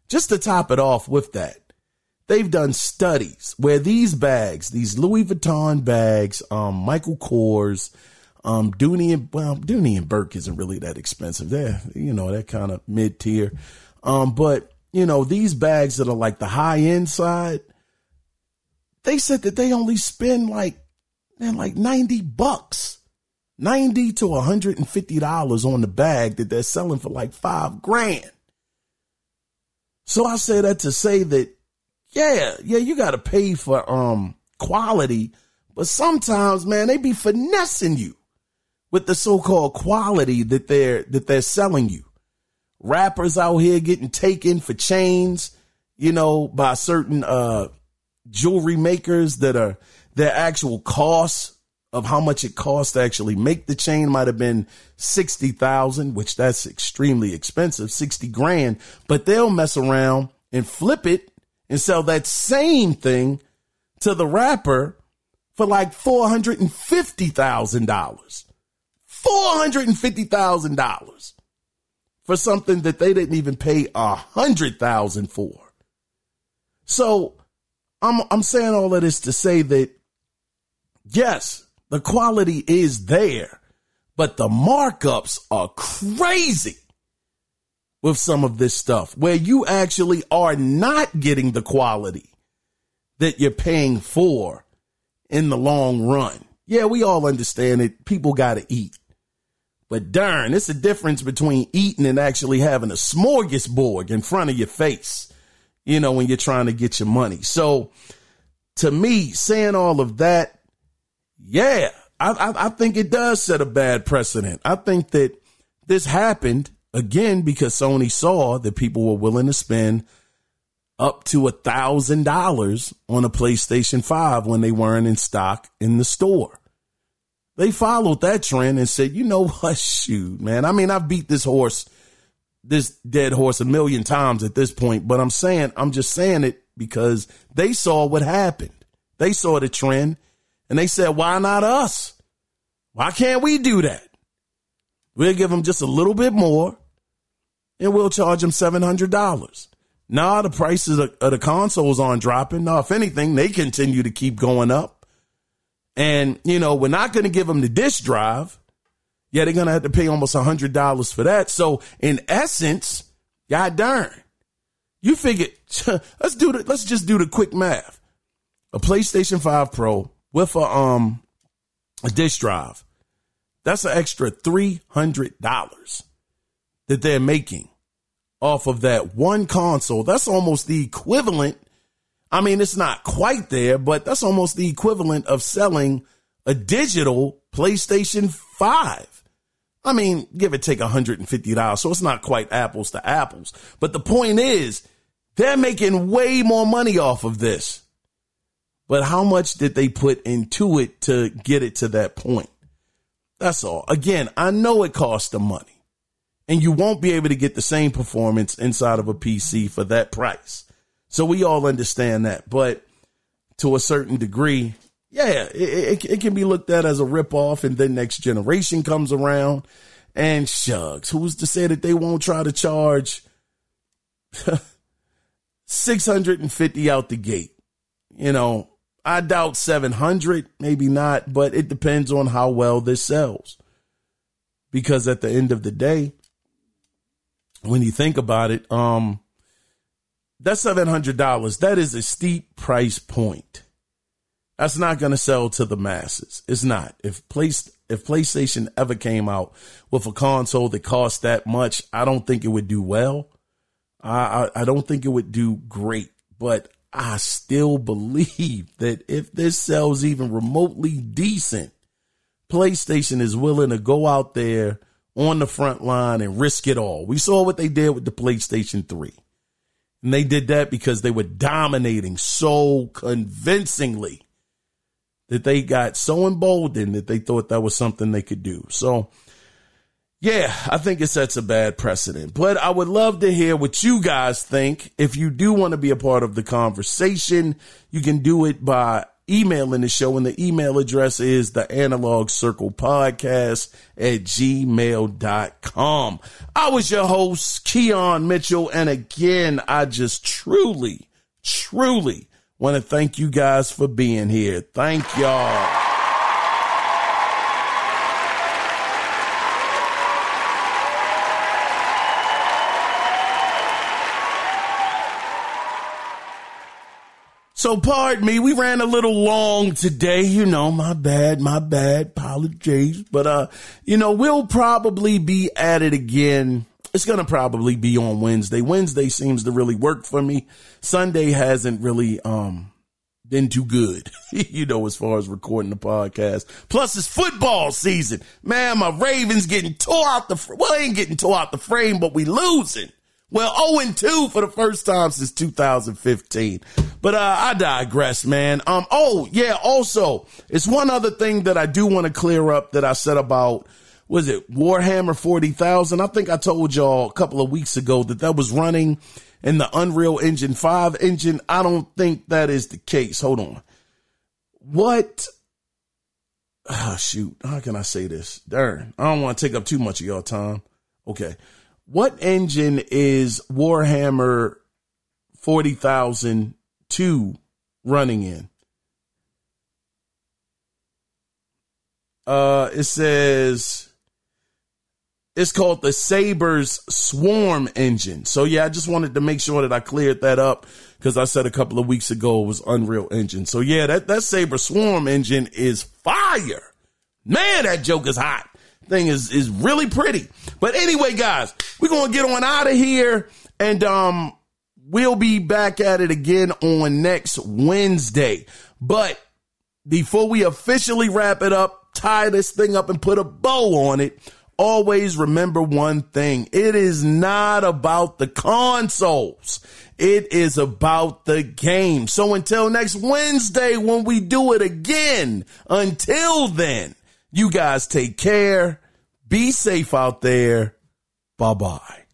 just to top it off with that, they've done studies where these bags, these Louis Vuitton bags, Michael Kors, Dooney and Burke isn't really that expensive. They're, they're kind of mid-tier. But these bags that are like the high end side, they said that they only spend like $90, $90 to $150 on the bag that they're selling for like $5,000. So I say that to say that, yeah, you got to pay for quality, but sometimes, man, they be finessing you with the so-called quality that they're selling you. Rappers out here getting taken for chains, by certain jewelry makers that are their actual costs of how much it costs to actually make the chain might have been $60,000, which that's extremely expensive, $60,000, but they'll mess around and flip it and sell that same thing to the rapper for like $450,000. $450,000 for something that they didn't even pay $100,000 for. So I'm saying all of this to say that, yes, the quality is there, but the markups are crazy with some of this stuff where you actually are not getting the quality that you're paying for in the long run. Yeah, we all understand it. People got to eat. But darn, it's a difference between eating and actually having a smorgasbord in front of your face, when you're trying to get your money. So to me, saying all of that, yeah, I think it does set a bad precedent. I think that this happened, again, because Sony saw that people were willing to spend up to $1,000 on a PlayStation 5 when they weren't in stock in the store. They followed that trend and said, you know what, shoot, man. I mean, I've beat this dead horse a million times at this point, but I'm just saying it because they saw what happened. They saw the trend and they said, why not us? Why can't we do that? We'll give them just a little bit more and we'll charge them $700. Nah, the prices of the consoles aren't dropping. No, if anything, they continue to keep going up. And, we're not going to give them the disk drive. Yeah, they're going to have to pay almost $100 for that. So in essence, god darn, you figured, let's just do the quick math. A PlayStation 5 Pro with a disk drive, that's an extra $300 that they're making off of that one console. That's almost the equivalent. I mean, it's not quite there, but that's almost the equivalent of selling a digital PlayStation 5. I mean, give or take $150. So it's not quite apples to apples. But the point is, they're making way more money off of this. But how much did they put into it to get it to that point? That's all. Again, I know it costs them money. And you won't be able to get the same performance inside of a PC for that price. So we all understand that. But to a certain degree, yeah, it can be looked at as a ripoff. And then next generation comes around and shucks, who's to say that they won't try to charge $650 out the gate? I doubt 700, maybe not, but it depends on how well this sells. Because at the end of the day, when you think about it, that's $700. That is a steep price point. That's not going to sell to the masses. It's not. If PlayStation ever came out with a console that cost that much, I don't think it would do well. I don't think it would do great, but I still believe that if this sells even remotely decent, PlayStation is willing to go out there on the front line and risk it all. We saw what they did with the PlayStation 3. And they did that because they were dominating so convincingly that they got so emboldened that they thought that was something they could do. So, yeah, I think it sets a bad precedent. But I would love to hear what you guys think. If you do want to be a part of the conversation, you can do it by emailing the show. And the email address is theanalogcirclepodcast@gmail.com. I was your host, Keon Mitchell. And again, I just truly want to thank you guys for being here. Thank y'all. So pardon me, we ran a little long today, my bad, apologies. But, we'll probably be at it again. It's going to probably be on Wednesday. Wednesday seems to really work for me. Sunday hasn't really, been too good, as far as recording the podcast. Plus it's football season. Man, my Ravens getting tore out they ain't getting tore out the frame, but we losing. Well, 0-2 for the first time since 2015. But I digress, man. Also, it's one other thing that I do want to clear up that I said about, was it Warhammer 40,000? I think I told y'all a couple of weeks ago that was running in the Unreal Engine 5 engine. I don't think that is the case. Hold on. What? Oh, shoot. How can I say this? Darn. I don't want to take up too much of your time. Okay. What engine is Warhammer 40,002 running in? It says it's called the Saber's Swarm engine. So yeah, I just wanted to make sure that I cleared that up because I said a couple of weeks ago it was Unreal Engine. So yeah, that Saber Swarm engine is fire. Man, that joke is hot. Thing is really pretty. But anyway, guys, we're going to get on out of here and we'll be back at it again on next Wednesday. But before we officially wrap it up, tie this thing up and put a bow on it, always remember one thing. It is not about the consoles. It is about the game. So until next Wednesday when we do it again, until then, you guys take care. Be safe out there. Bye-bye.